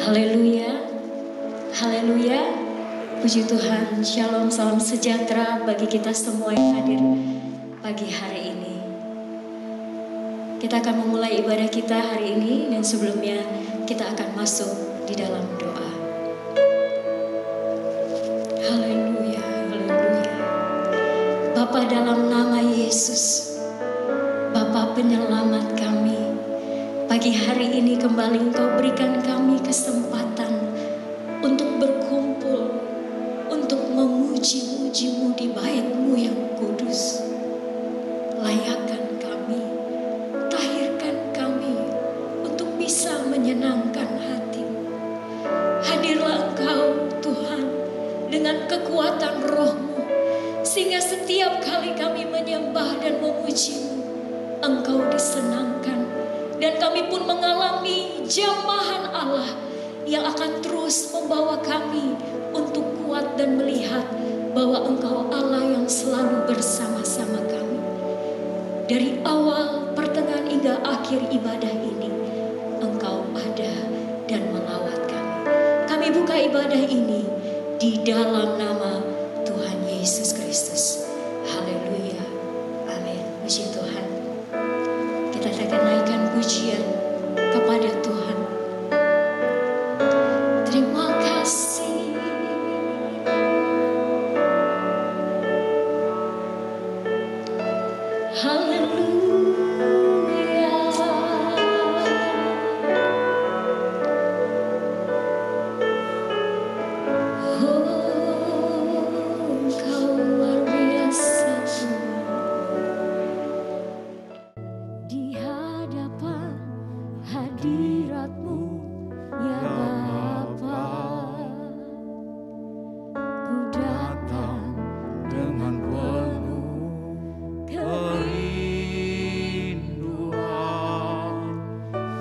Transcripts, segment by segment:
Haleluya, haleluya, puji Tuhan, shalom, salam sejahtera bagi kita semua yang hadir pagi hari ini. Kita akan memulai ibadah kita hari ini dan sebelumnya kita akan masuk di dalam doa. Haleluya, haleluya. Bapa, dalam nama Yesus, Bapa penyelamat kami, pagi hari ini kembali Engkau berikan kami kesempatan untuk berkumpul, untuk memuji-muji-Mu di bait-Mu yang kudus. Layakkan kami, tahirkan kami untuk bisa menyenangkan hati. Hadirlah Engkau Tuhan dengan kekuatan Roh-Mu, sehingga setiap kali kami menyembah dan memuji-Mu, Engkau disenangkan. Dan kami pun mengalami jamahan Allah yang akan terus membawa kami untuk kuat dan melihat bahwa Engkau Allah yang selalu bersama-sama kami. Dari awal, pertengahan hingga akhir ibadah ini, Engkau ada dan melawat kami. Kami buka ibadah ini di dalam nama Tuhan Yesus Kristus. Haleluya. Amin. Puji Tuhan. Kita akan naikkan pujian kepada Tuhan. Terima kasih. Haleluya. Oh, Engkau luar biasa di hadapan hadirat-Mu ya Bapa. Ku datang dengan penuh kerinduan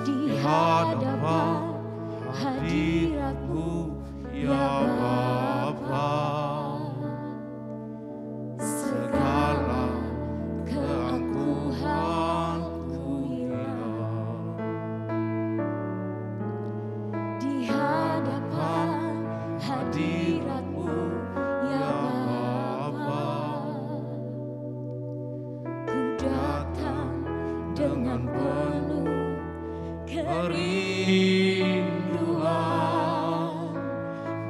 di hadapan hadirat-Mu ya Bapa. Segala keangkuhanku hilang di hadapan hadirat-Mu ya Bapa. Ku datang dengan penuh kerinduan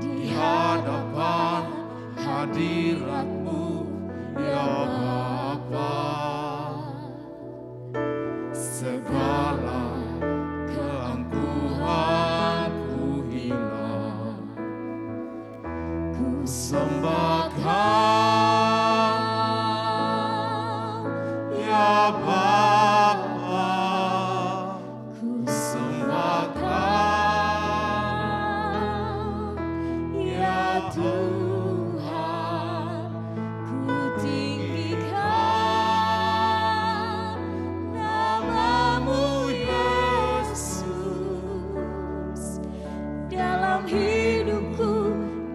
di di hadapan hadirat-Mu ya Bapa. Segala keangkuhanku hilang, ku sembah Kau ya Bapa. ku Sembah Kau ya Tuhan, ku tinggikan nama-Mu Yesus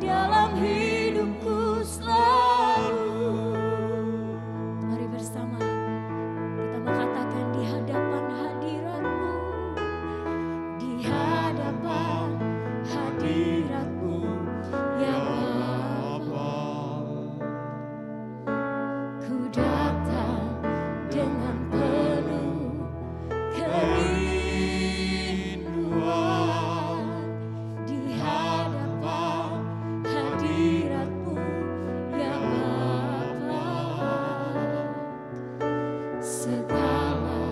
dalam hidupku selalu. Mari bersama kita mengatakan di hadapan hadirat-Mu, di hadapan hadirat-Mu ya Bapa. Ku datang dengan penuh kerinduan di hadapan hadirat-Mu ya Bapa. Segala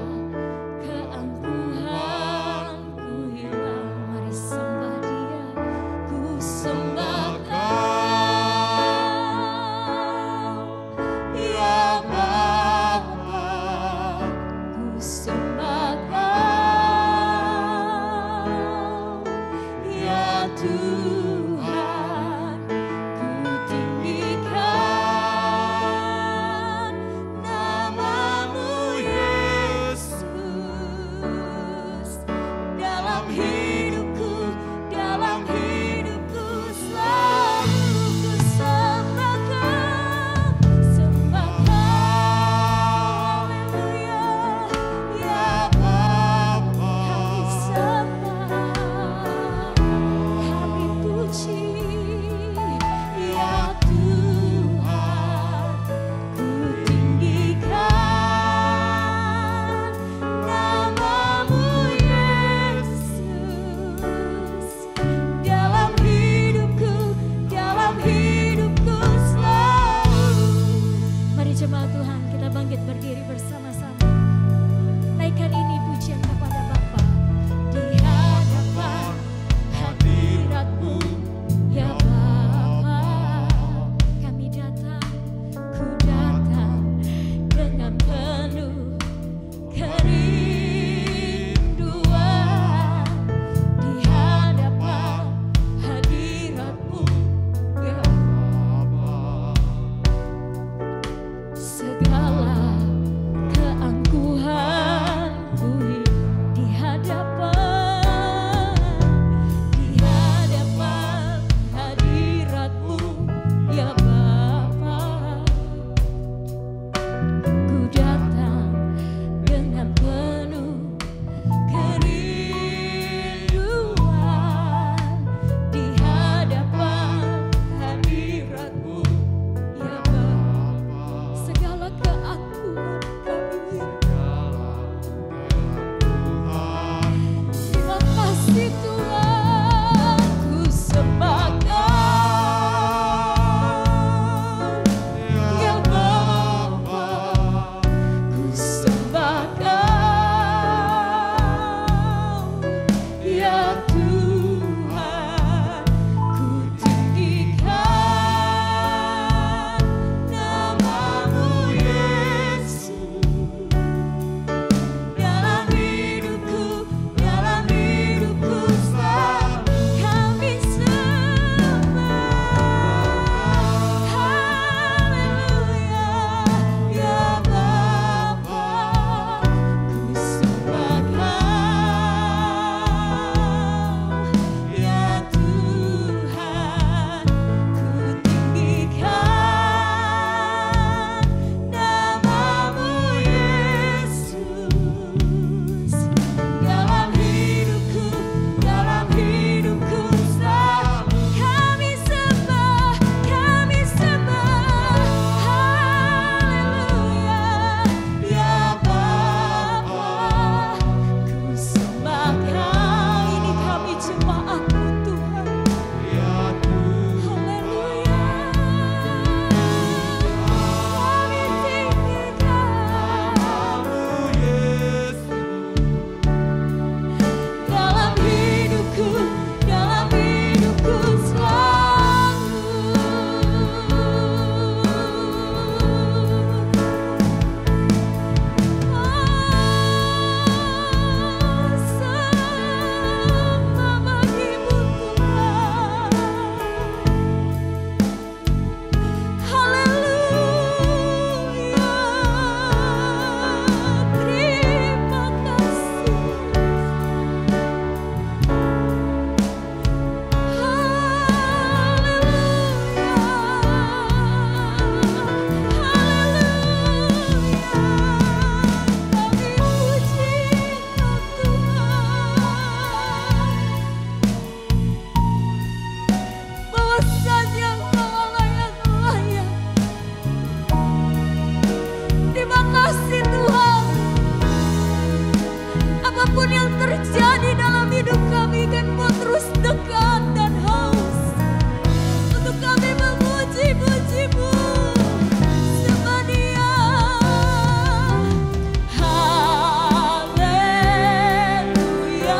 keangkuhanku hilang. Mari sembah Dia. Ku sembah Kau ya Bapa. Ku sembah Kau ya Tuhan. Ku tinggikan nama-Mu Yesus dalam hidupku selalu. Ku sembah Kau, haleluya ya Bapa. Kami sembah jemaat-Mu Tuhan. Ya Tuhan. Haleluya. Kami tinggikan Namamu Yesus. dalam hidupku selalu. Sembah bagimu Tuhan. Haleluya. Terima kasih. Terima kasih Tuhan. Apapun yang terjadi dalam hidup kami, kan mau terus dekat dan haus untuk kami memuji-muji-Mu. Sembah Dia. Haleluya.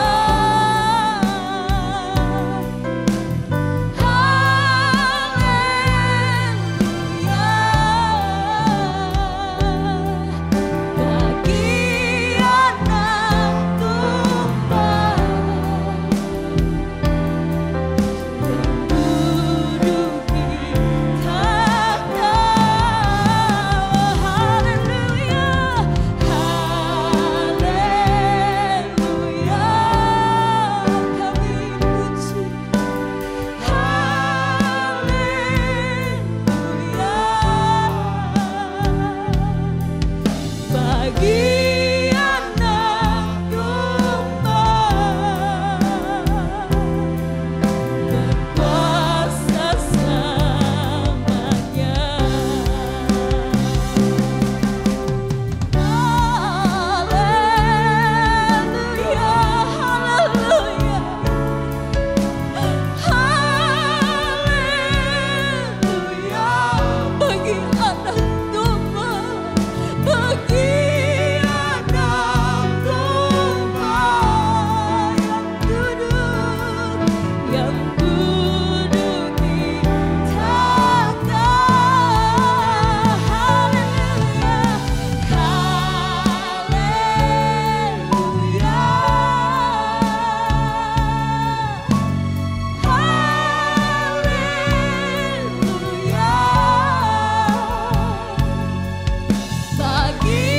Bagi anak domba berkuasa selamanya. Haleluya, haleluya, haleluya. Bagi anak domba, bagi anak domba yang duduk di tahta. Haleluya, haleluya, haleluya. Bagi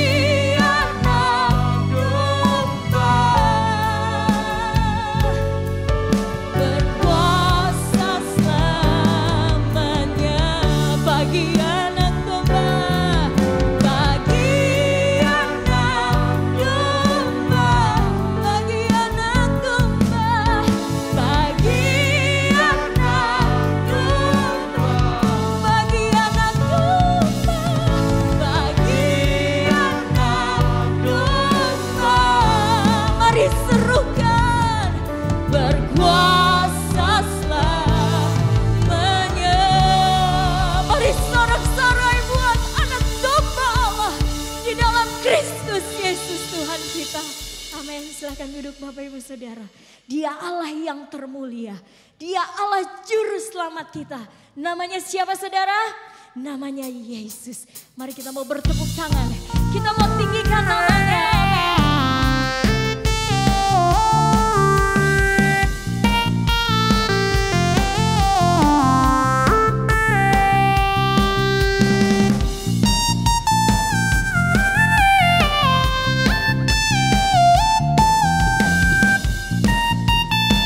anak domba berkuasa selamanya. Bagi anak domba, bagi anak domba, bagi anak domba, bagi anak domba, bagi anak domba, bagi anak domba. Mari serukan, berkuasa selamanya. Mari sorak-sorai buat anak domba Allah di dalam Kristus Yesus Tuhan kita. Amin. Silahkan duduk Bapak Ibu Saudara. Dia Allah yang termulia. Dia Allah juru selamat kita. Namanya siapa saudara? Namanya Yesus. Mari kita mau bertepuk tangan. Kita mau tinggikan namanya.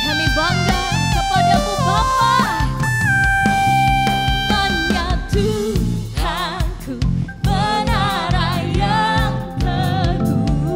Kami bangga kepadamu Bapa. Hanya Tuhanku, menara yang teguh.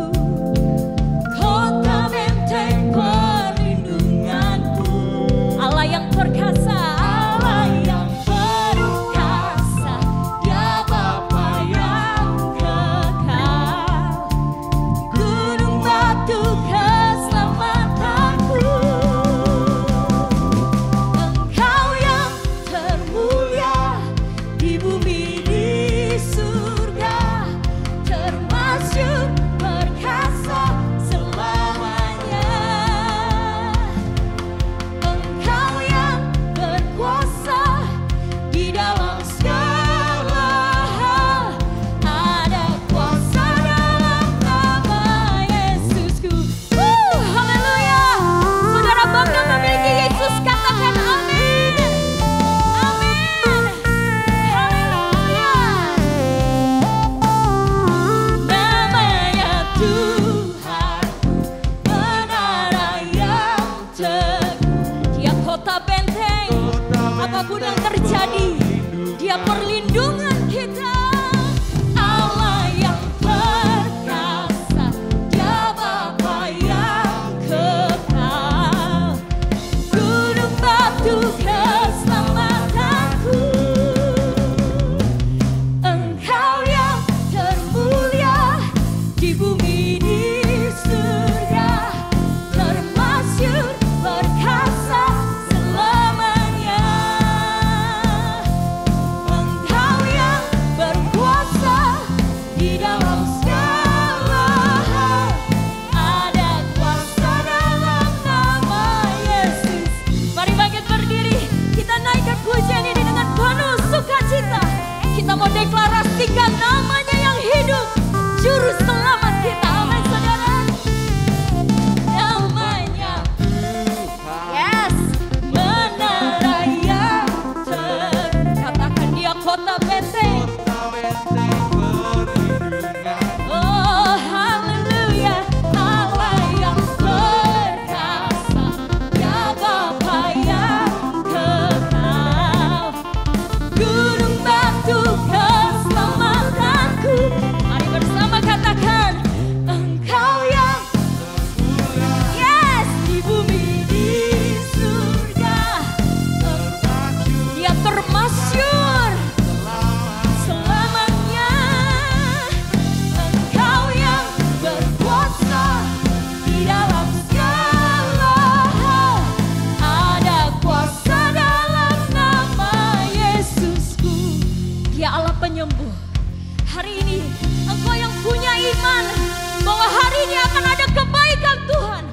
apapun yang terjadi, Dia perlindungan kita. Allah yang perkasa, Dia Bapa yang kekal, gunung batu keselamatanku. Engkau yang termulia di bumi di surga, termasyhur perkasa selamanya. Engkau yang berkuasa di dalam segala hal, ada kuasa dalam nama Yesus. Mari bangkit berdiri, kita naikkan pujian ini dengan penuh sukacita. Kita mau deklarasikan namanya yang hidup, Juru Selamat kita. Amin saudara. Namanya yes, menara yang katakan Dia kota benteng. Oh haleluya, Allah yang perkasa, Dia Bapa yang kekal, gunung batu keselamatanku. Mari bersama katakan, Engkau yang yes di bumi di surga, Dia termasyhur selamanya. Engkau yang berkuasa di dalam segala hal, ada kuasa dalam nama Yesusku. Dia Allah penyembuh. Hari ini engkau yang punya iman bahwa hari ini akan ada kebaikan Tuhan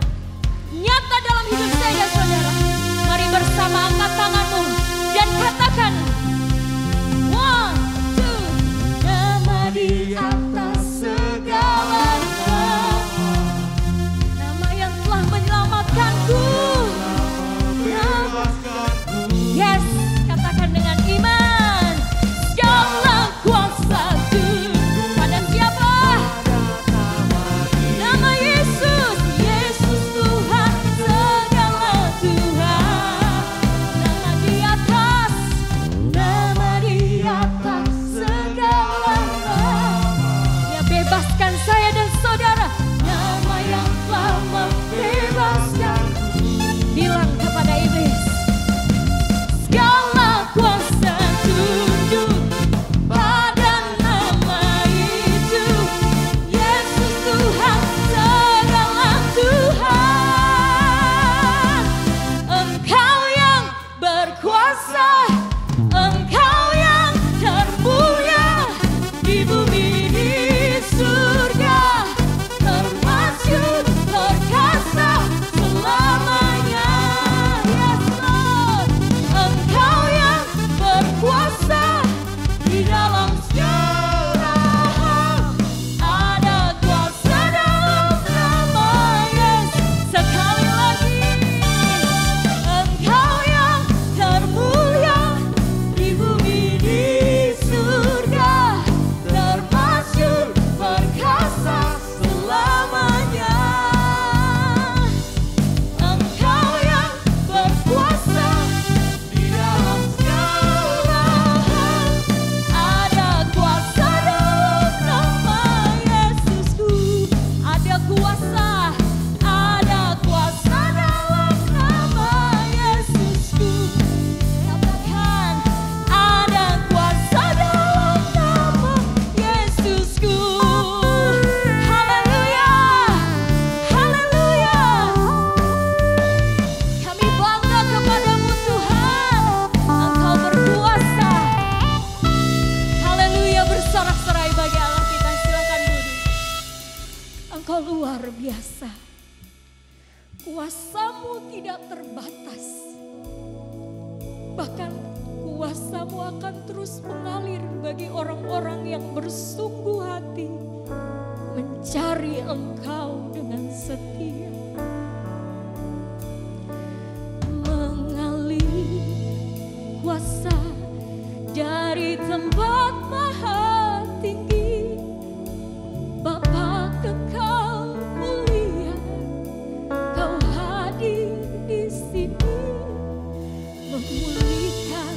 nyata dalam hidup saya saudara. Mari bersama angkat tanganmu dan katakan, one, two, nama di atas segala nama, nama yang telah menyelamatkanku. Yes, katakan dengan iman, segala kuasa tunduk pada siapa? Nama Yesus, Yesus Tuhan segala Tuhan. Nama di atas segala nama. Dia bebaskan saya dan saudara, nama yang telah membebaskan. Bilang kepada iblis, segala kuasa tunduk pada nama itu. Yesus Tuhan segala Tuhan. Engkau yang berkuasa, Engkau yang termulia di bumi di surga, termasyhur perkasa selamanya. Yes Lord, Engkau yang berkuasa di dalam segala hal, ada kuasa dalam nama Yesus. Sekali lagi, Engkau yang termulia di bumi di surga, termasyhur perkasa selamanya. Engkau yang berkuasa di dalam segala hal, ada kuasa dalam nama Yesusku. Ada kuasa dalam nama Yesusku. Katakan, ada kuasa dalam nama Yesusku. Haleluya, haleluya. Kami bangga kepadamu Tuhan, Engkau berkuasa. Haleluya, bersorak-sorai bagi Allah kita. Silakan duduk. Engkau luar biasa. Kuasamu tidak terbatas. Bahkan kuasamu akan terus mengalir bagi orang-orang yang bersungguh hati mencari Engkau dengan setia. Mengalir kuasa dari tempat maha tinggi, Bapa kekal mulia, Kau hadir di sini memulihkan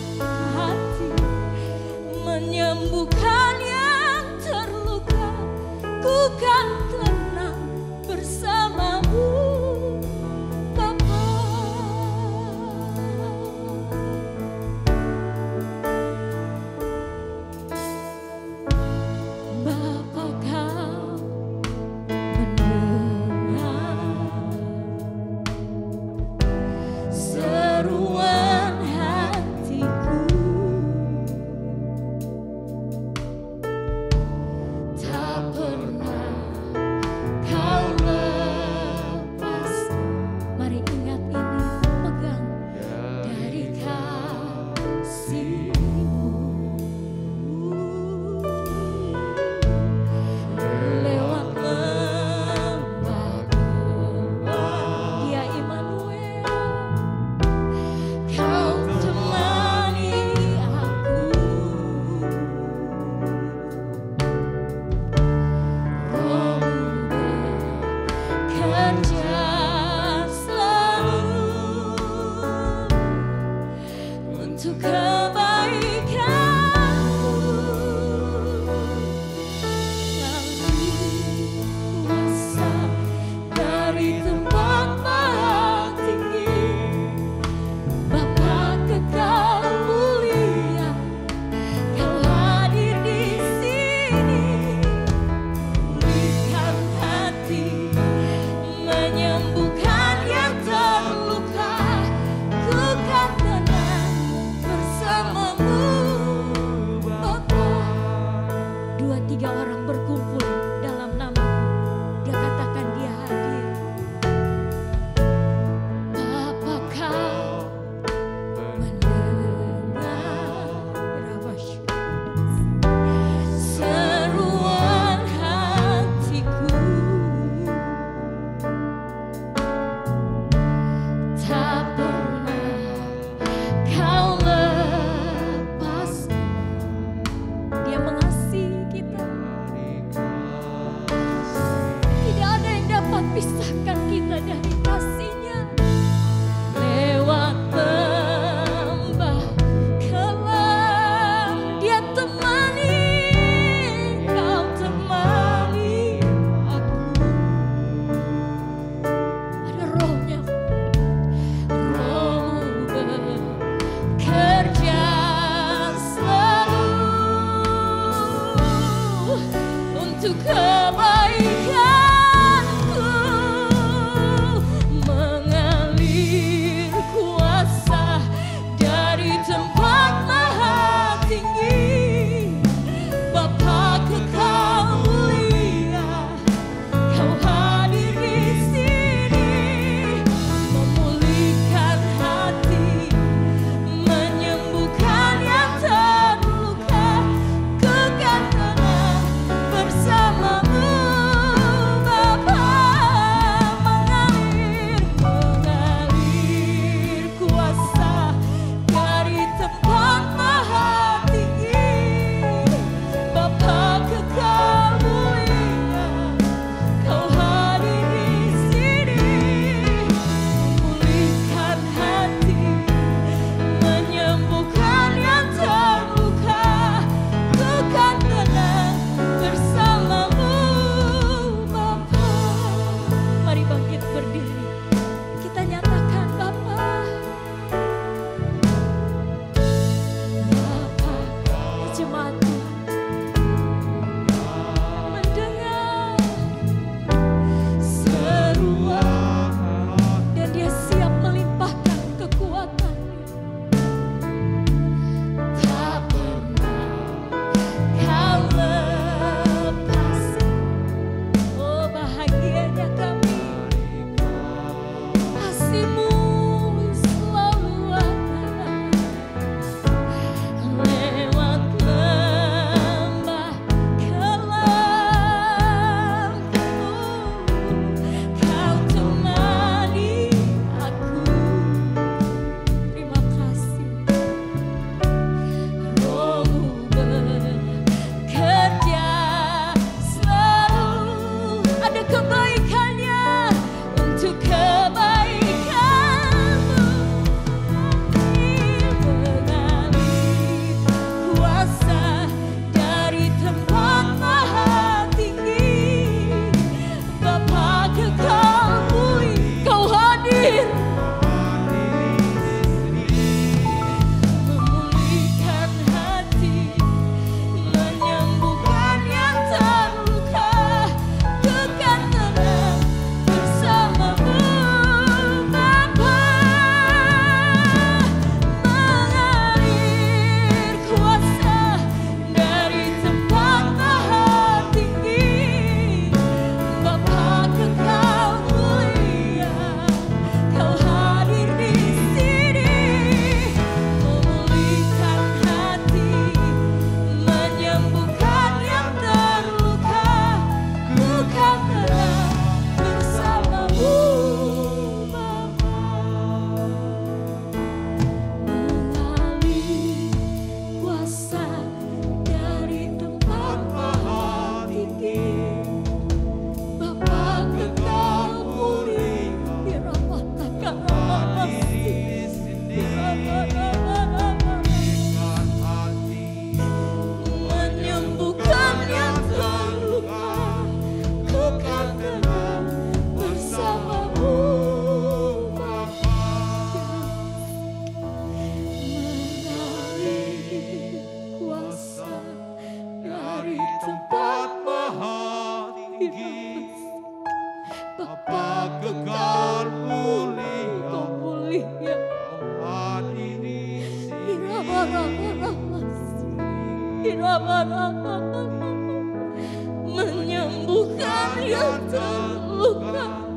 menyembuhkan yang terluka,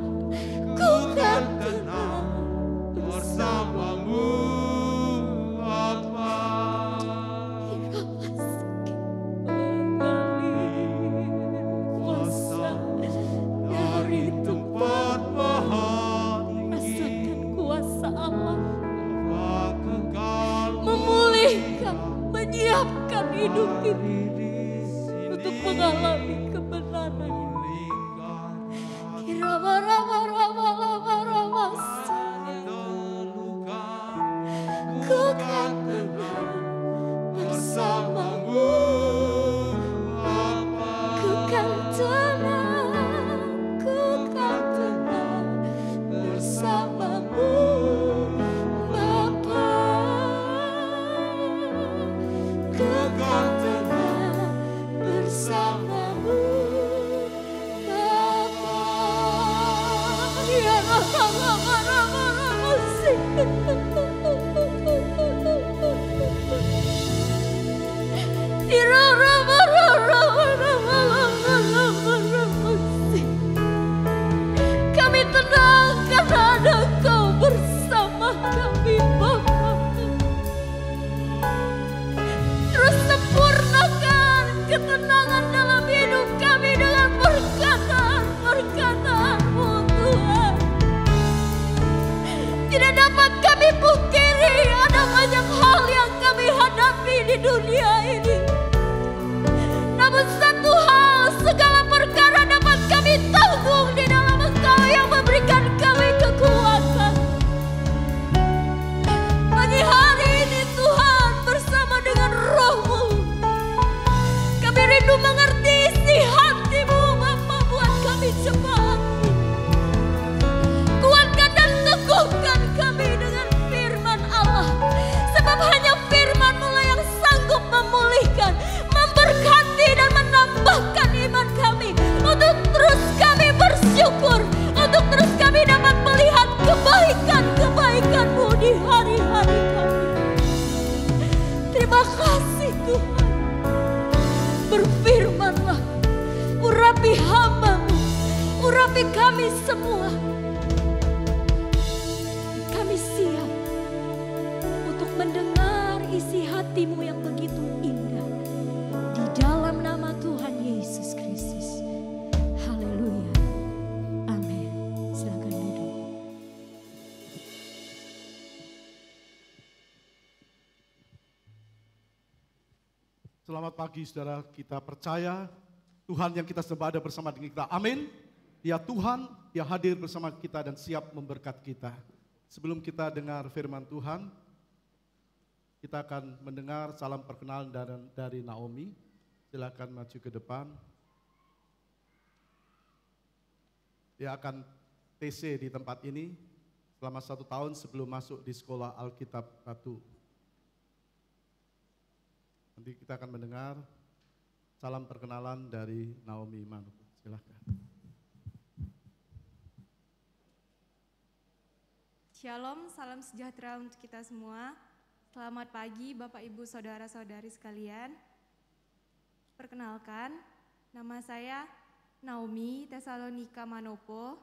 ku kan tenang bersamamu Bapa. Kuasa dari tempat maha tinggi, rasakan kuasa Allah Bapa kekal memulihkan, menyiapkan hidup kita di sini. untuk mengalami kebenaran. Pulihkan terluka, Ku kan tenang bersamamu, Bapa. ku kan tenang, ku kan tenang bersamamu, Bapa. Ku kan tenang bersamamu, Bapa. Ya kami tenang karena ada Kau bersama kami, Bapa. Terus sempurnakan ketenangan dalam hidup kami dengan perkataan-perkataan-Mu, Tuhan. Tidak dapat kami pungkiri ada banyak hal yang kami hadapi di dunia ini. Namun satu hal, segala perkara dapat kami tanggung di dalam Engkau yang memberikan kami kekuatan. Pagi hari ini Tuhan, bersama dengan Roh-Mu, kami rindu mengerti isi hati-Mu, Bapa, buat kami jemaat-Mu. Kuatkan dan teguhkan kami dengan firman Allah, sebab hanya firman-Mu lah yang sanggup memulihkan, memberkati dan menambahkan iman kami, untuk terus kami bersyukur, untuk terus kami dapat melihat kebaikan-kebaikan-Mu di hari-hari kami. Terima kasih Tuhan. Berfirman-Lah, urapi hamba-Mu, urapi kami semua. Kami siap untuk mendengar isi hati-Mu yang begitu indah. Di dalam nama Tuhan Yesus Kristus. Haleluya. Amin. Silakan duduk. Selamat pagi saudara, kita percaya Tuhan yang kita sembah ada bersama dengan kita. Amin. Dia Tuhan yang hadir bersama kita dan siap memberkati kita. Sebelum kita dengar firman Tuhan, kita akan mendengar salam perkenalan dari Naomi. Silakan maju ke depan. Dia akan TC di tempat ini selama 1 tahun sebelum masuk di sekolah Alkitab Batu. Nanti kita akan mendengar salam perkenalan dari Naomi Manuku. Silakan. Shalom, salam sejahtera untuk kita semua. Selamat pagi Bapak Ibu Saudara-saudari sekalian. Perkenalkan, nama saya Naomi Tesalonika Manopo.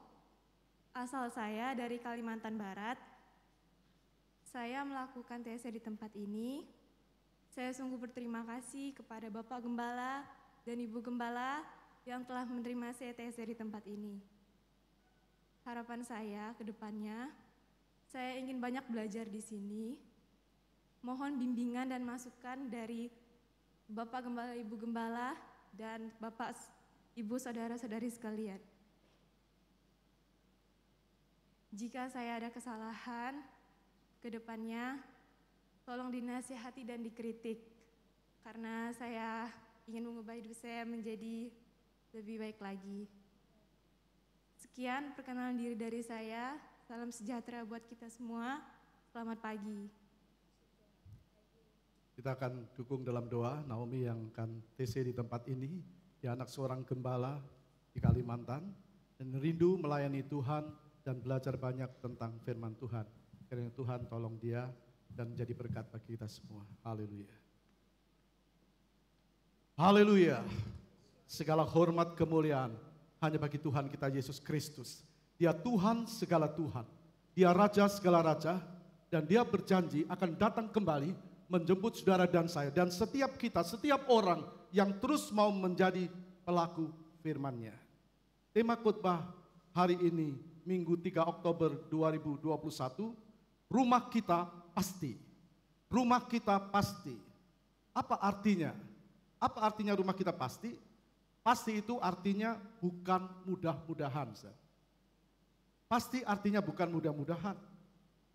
Asal saya dari Kalimantan Barat. Saya melakukan TC di tempat ini. Saya sungguh berterima kasih kepada Bapak Gembala dan Ibu Gembala yang telah menerima saya TC di tempat ini. Harapan saya ke depannya, saya ingin banyak belajar di sini. Mohon bimbingan dan masukan dari Bapak Gembala, Ibu Gembala, dan Bapak Ibu Saudara-saudari sekalian. Jika saya ada kesalahan, ke depannya tolong dinasihati dan dikritik, karena saya ingin mengubah hidup saya menjadi lebih baik lagi. Sekian perkenalan diri dari saya. Salam sejahtera buat kita semua. Selamat pagi. Kita akan dukung dalam doa Naomi yang akan TC di tempat ini. Dia anak seorang gembala di Kalimantan dan rindu melayani Tuhan dan belajar banyak tentang firman Tuhan. Kiranya Tuhan tolong dia dan menjadi berkat bagi kita semua. Haleluya. Haleluya. Segala hormat kemuliaan hanya bagi Tuhan kita Yesus Kristus. Dia Tuhan segala Tuhan. Dia Raja segala Raja. Dan dia berjanji akan datang kembali menjemput saudara dan saya. Dan setiap kita, setiap orang yang terus mau menjadi pelaku firman-Nya. Tema khotbah hari ini, Minggu 3 Oktober 2021, rumah kita pasti. Rumah kita pasti. Apa artinya? Apa artinya rumah kita pasti? Pasti itu artinya bukan mudah-mudahan. Pasti artinya bukan mudah-mudahan.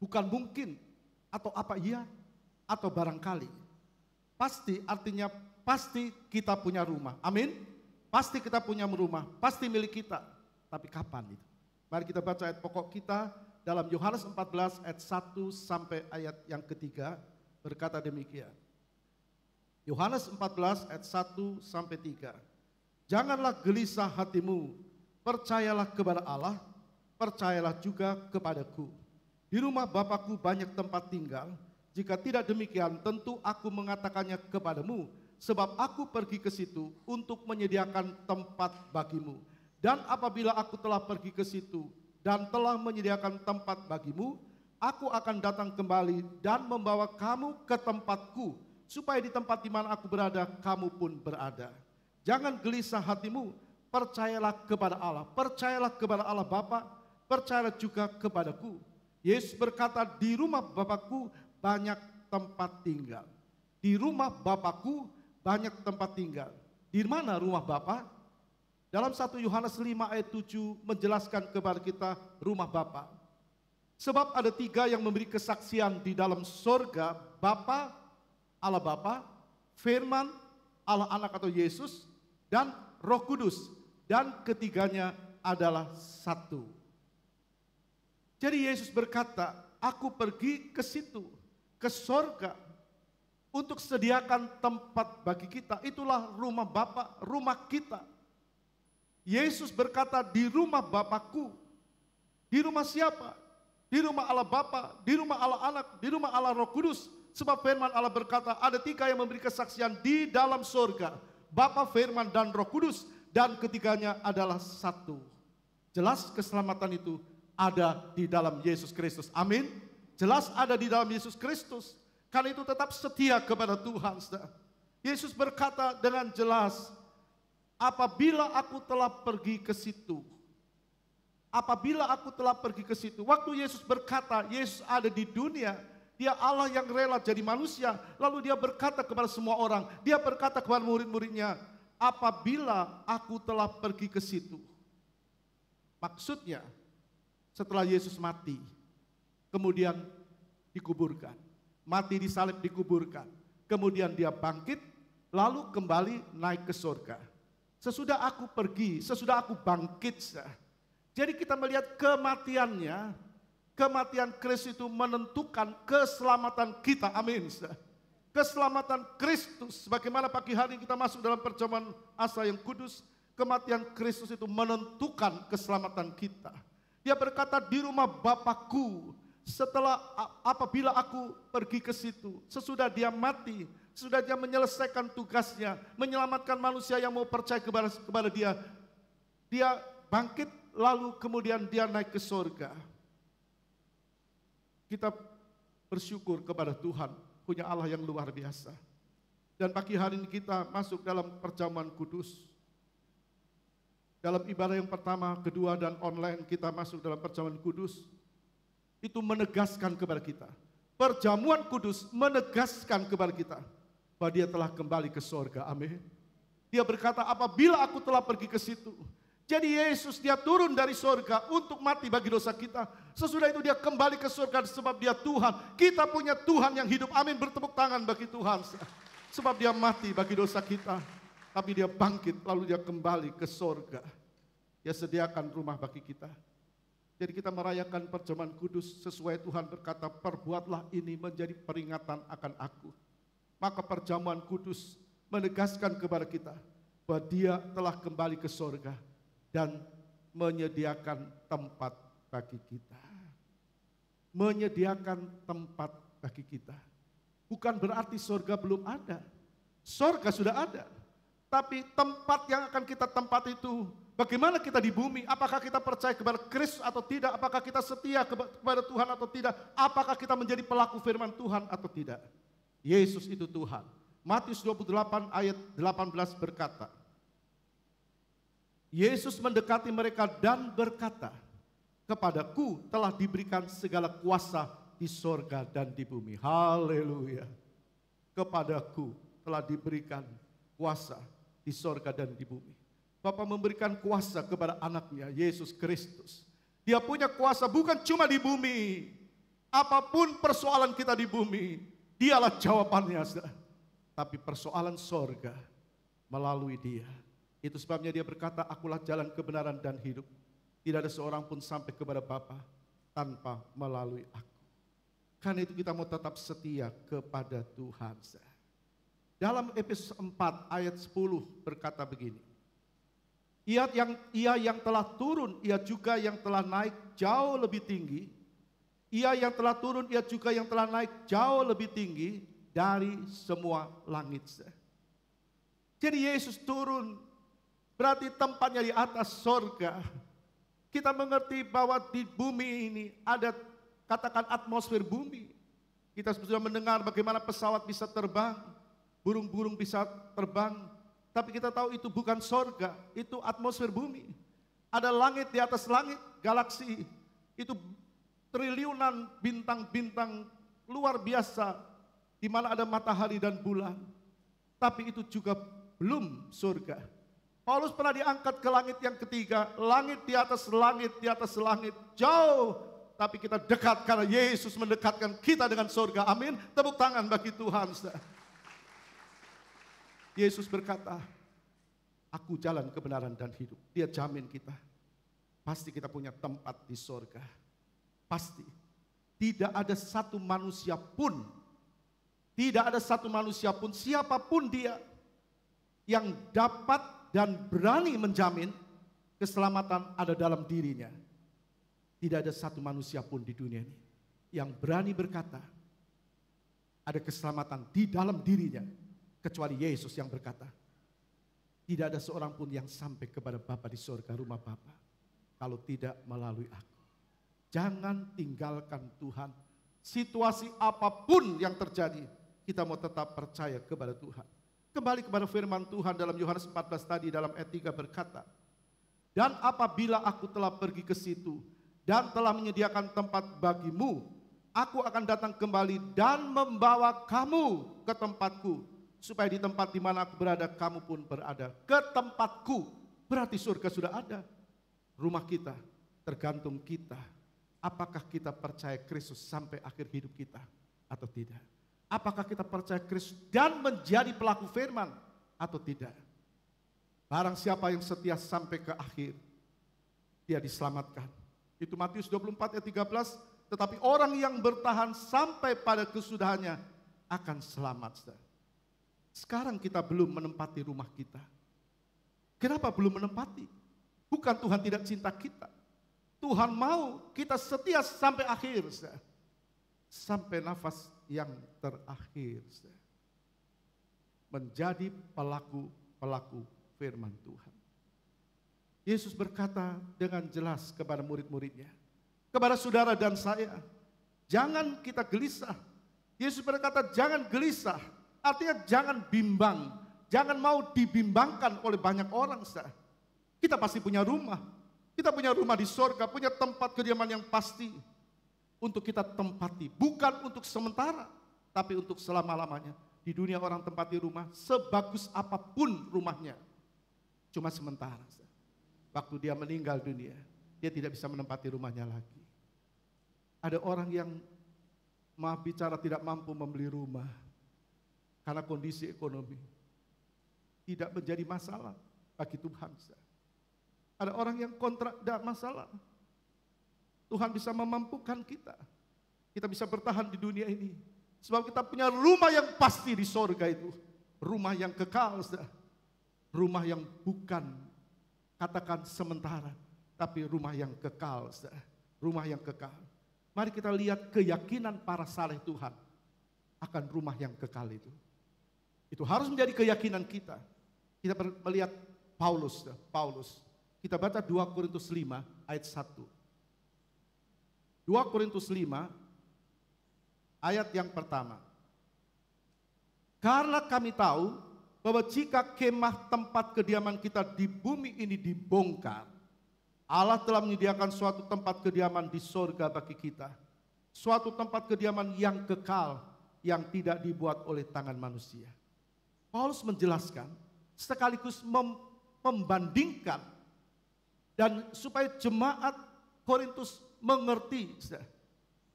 Bukan mungkin, atau apa iya, atau barangkali. Pasti artinya pasti kita punya rumah. Amin. Pasti kita punya rumah, pasti milik kita. Tapi kapan itu? Mari kita baca ayat pokok kita dalam Yohanes 14 ayat 1 sampai ayat yang ketiga, berkata demikian. Yohanes 14 ayat 1 sampai 3. Janganlah gelisah hatimu, percayalah kepada Allah, percayalah juga kepadaku. Di rumah Bapakku banyak tempat tinggal, jika tidak demikian tentu aku mengatakannya kepadamu, sebab aku pergi ke situ untuk menyediakan tempat bagimu. Dan apabila aku telah pergi ke situ dan telah menyediakan tempat bagimu, aku akan datang kembali dan membawa kamu ke tempatku, supaya di tempat di mana aku berada, kamu pun berada. Jangan gelisah hatimu, percayalah kepada Allah, percayalah kepada Allah Bapa, percayalah juga kepadaku. Yesus berkata, di rumah Bapakku banyak tempat tinggal. Di rumah Bapakku banyak tempat tinggal. Di mana rumah Bapa? Dalam 1 Yohanes 5 ayat 7 menjelaskan kepada kita rumah Bapa. Sebab ada 3 yang memberi kesaksian di dalam sorga, Bapa, Allah Bapa, Firman, Allah Anak atau Yesus, dan Roh Kudus. Dan ketiganya adalah satu. Jadi Yesus berkata, aku pergi ke situ, ke sorga, untuk sediakan tempat bagi kita. Itulah rumah Bapa, rumah kita. Yesus berkata, di rumah Bapakku. Di rumah siapa? Di rumah Allah Bapa, di rumah Allah Anak, di rumah Allah Roh Kudus. Sebab firman Allah berkata, ada 3 yang memberi kesaksian di dalam sorga, Bapa, Firman, dan Roh Kudus. Dan ketiganya adalah satu. Jelas keselamatan itu ada di dalam Yesus Kristus. Amin. Jelas ada di dalam Yesus Kristus. Karena itu tetap setia kepada Tuhan. Yesus berkata dengan jelas, apabila aku telah pergi ke situ. Apabila aku telah pergi ke situ. Waktu Yesus berkata, Yesus ada di dunia. Dia Allah yang rela jadi manusia. Lalu dia berkata kepada semua orang. Dia berkata kepada murid-muridnya, apabila aku telah pergi ke situ. Maksudnya, setelah Yesus mati, kemudian dikuburkan. Mati disalib dikuburkan. Kemudian dia bangkit, lalu kembali naik ke surga. Sesudah aku pergi, sesudah aku bangkit. Jadi kita melihat kematiannya, kematian Kristus itu menentukan keselamatan kita. Amin. Keselamatan Kristus. Bagaimana pagi hari kita masuk dalam perjamuan asa yang kudus. Kematian Kristus itu menentukan keselamatan kita. Dia berkata, di rumah Bapakku. Setelah apabila aku pergi ke situ. Sesudah dia mati. Sesudah dia menyelesaikan tugasnya. Menyelamatkan manusia yang mau percaya kepada dia. Dia bangkit, lalu kemudian dia naik ke surga. Kita bersyukur kepada Tuhan, punya Allah yang luar biasa. Dan pagi hari ini kita masuk dalam perjamuan kudus. Dalam ibadah yang pertama, kedua, dan online kita masuk dalam perjamuan kudus. Itu menegaskan kepada kita. Perjamuan kudus menegaskan kepada kita bahwa dia telah kembali ke surga. Amin. Dia berkata, apabila aku telah pergi ke situ. Jadi Yesus dia turun dari surga untuk mati bagi dosa kita. Sesudah itu dia kembali ke surga sebab dia Tuhan. Kita punya Tuhan yang hidup. Amin, bertepuk tangan bagi Tuhan. Sebab dia mati bagi dosa kita. Tapi dia bangkit lalu dia kembali ke surga. Dia sediakan rumah bagi kita. Jadi kita merayakan perjamuan kudus sesuai Tuhan berkata, perbuatlah ini menjadi peringatan akan aku. Maka perjamuan kudus menegaskan kepada kita bahwa dia telah kembali ke surga dan menyediakan tempat bagi kita. Menyediakan tempat bagi kita. Bukan berarti surga belum ada. Surga sudah ada. Tapi tempat yang akan kita tempati itu, bagaimana kita di bumi? Apakah kita percaya kepada Kristus atau tidak? Apakah kita setia kepada Tuhan atau tidak? Apakah kita menjadi pelaku firman Tuhan atau tidak? Yesus itu Tuhan. Matius 28 ayat 18 berkata, Yesus mendekati mereka dan berkata, kepadaku telah diberikan segala kuasa di sorga dan di bumi. Haleluya. Kepadaku telah diberikan kuasa di sorga dan di bumi. Bapa memberikan kuasa kepada anaknya, Yesus Kristus. Dia punya kuasa bukan cuma di bumi. Apapun persoalan kita di bumi, dialah jawabannya. Tapi persoalan sorga melalui dia. Itu sebabnya dia berkata, akulah jalan kebenaran dan hidup. Tidak ada seorang pun sampai kepada Bapa tanpa melalui aku. Karena itu kita mau tetap setia kepada Tuhan. Dalam Efesus 4 ayat 10 berkata begini. Ia yang telah turun, ia juga yang telah naik jauh lebih tinggi. Ia yang telah turun, ia juga yang telah naik jauh lebih tinggi dari semua langit. Jadi Yesus turun, berarti tempatnya di atas sorga. Kita mengerti bahwa di bumi ini ada, katakan, atmosfer bumi. Kita sudah mendengar bagaimana pesawat bisa terbang, burung-burung bisa terbang. Tapi kita tahu itu bukan sorga, itu atmosfer bumi. Ada langit di atas langit, galaksi. Itu triliunan bintang-bintang luar biasa, di mana ada matahari dan bulan. Tapi itu juga belum surga. Paulus pernah diangkat ke langit yang ketiga, langit di atas langit, jauh. Tapi kita dekat karena Yesus mendekatkan kita dengan surga. Amin. Tepuk tangan bagi Tuhan. Yesus berkata, aku jalan kebenaran dan hidup. Dia jamin kita. Pasti kita punya tempat di surga. Pasti. Tidak ada satu manusia pun, siapapun dia, yang dapat dan berani menjamin keselamatan ada dalam dirinya. Tidak ada satu manusia pun di dunia ini yang berani berkata ada keselamatan di dalam dirinya, kecuali Yesus yang berkata, tidak ada seorang pun yang sampai kepada Bapa di surga, rumah Bapa, kalau tidak melalui aku. Jangan tinggalkan Tuhan. Situasi apapun yang terjadi, kita mau tetap percaya kepada Tuhan. Kembali kepada firman Tuhan dalam Yohanes 14 tadi, dalam ayat 3 berkata, dan apabila aku telah pergi ke situ dan telah menyediakan tempat bagimu, aku akan datang kembali dan membawa kamu ke tempatku, supaya di tempat di mana aku berada, kamu pun berada. Ke tempatku, berarti surga sudah ada. Rumah kita, tergantung kita. Apakah kita percaya Kristus sampai akhir hidup kita atau tidak? Apakah kita percaya Kristus dan menjadi pelaku firman atau tidak? Barang siapa yang setia sampai ke akhir, dia diselamatkan. Itu Matius 24 ayat 13. Tetapi orang yang bertahan sampai pada kesudahannya akan selamat. Sekarang kita belum menempati rumah kita. Kenapa belum menempati? Bukan Tuhan tidak cinta kita. Tuhan mau kita setia sampai akhir. Sampai nafas yang terakhir. Menjadi pelaku firman Tuhan. Yesus berkata dengan jelas kepada murid-muridnya, kepada saudara dan saya, jangan kita gelisah. Yesus berkata jangan gelisah. Artinya jangan bimbang, jangan mau dibimbangkan oleh banyak orang. Kita pasti punya rumah, kita punya rumah di sorga, punya tempat kediaman yang pasti untuk kita tempati. Bukan untuk sementara, tapi untuk selama-lamanya. Di dunia orang tempati rumah, sebagus apapun rumahnya, cuma sementara. Waktu dia meninggal dunia, dia tidak bisa menempati rumahnya lagi. Ada orang yang maaf bicara tidak mampu membeli rumah, karena kondisi ekonomi tidak menjadi masalah bagi Tuhan. Ada orang yang kontrak tidak masalah. Tuhan bisa memampukan kita. Kita bisa bertahan di dunia ini. Sebab kita punya rumah yang pasti di sorga itu. Rumah yang kekal. Rumah yang bukan katakan sementara, tapi rumah yang kekal. Rumah yang kekal. Mari kita lihat keyakinan para saleh Tuhan akan rumah yang kekal itu. Itu harus menjadi keyakinan kita. Kita melihat Paulus. Kita baca 2 Korintus 5 ayat 1. 2 Korintus 5 ayat yang pertama. Karena kami tahu bahwa jika kemah tempat kediaman kita di bumi ini dibongkar, Allah telah menyediakan suatu tempat kediaman di sorga bagi kita. Suatu tempat kediaman yang kekal, yang tidak dibuat oleh tangan manusia. Paulus menjelaskan, sekaligus membandingkan, dan supaya jemaat Korintus mengerti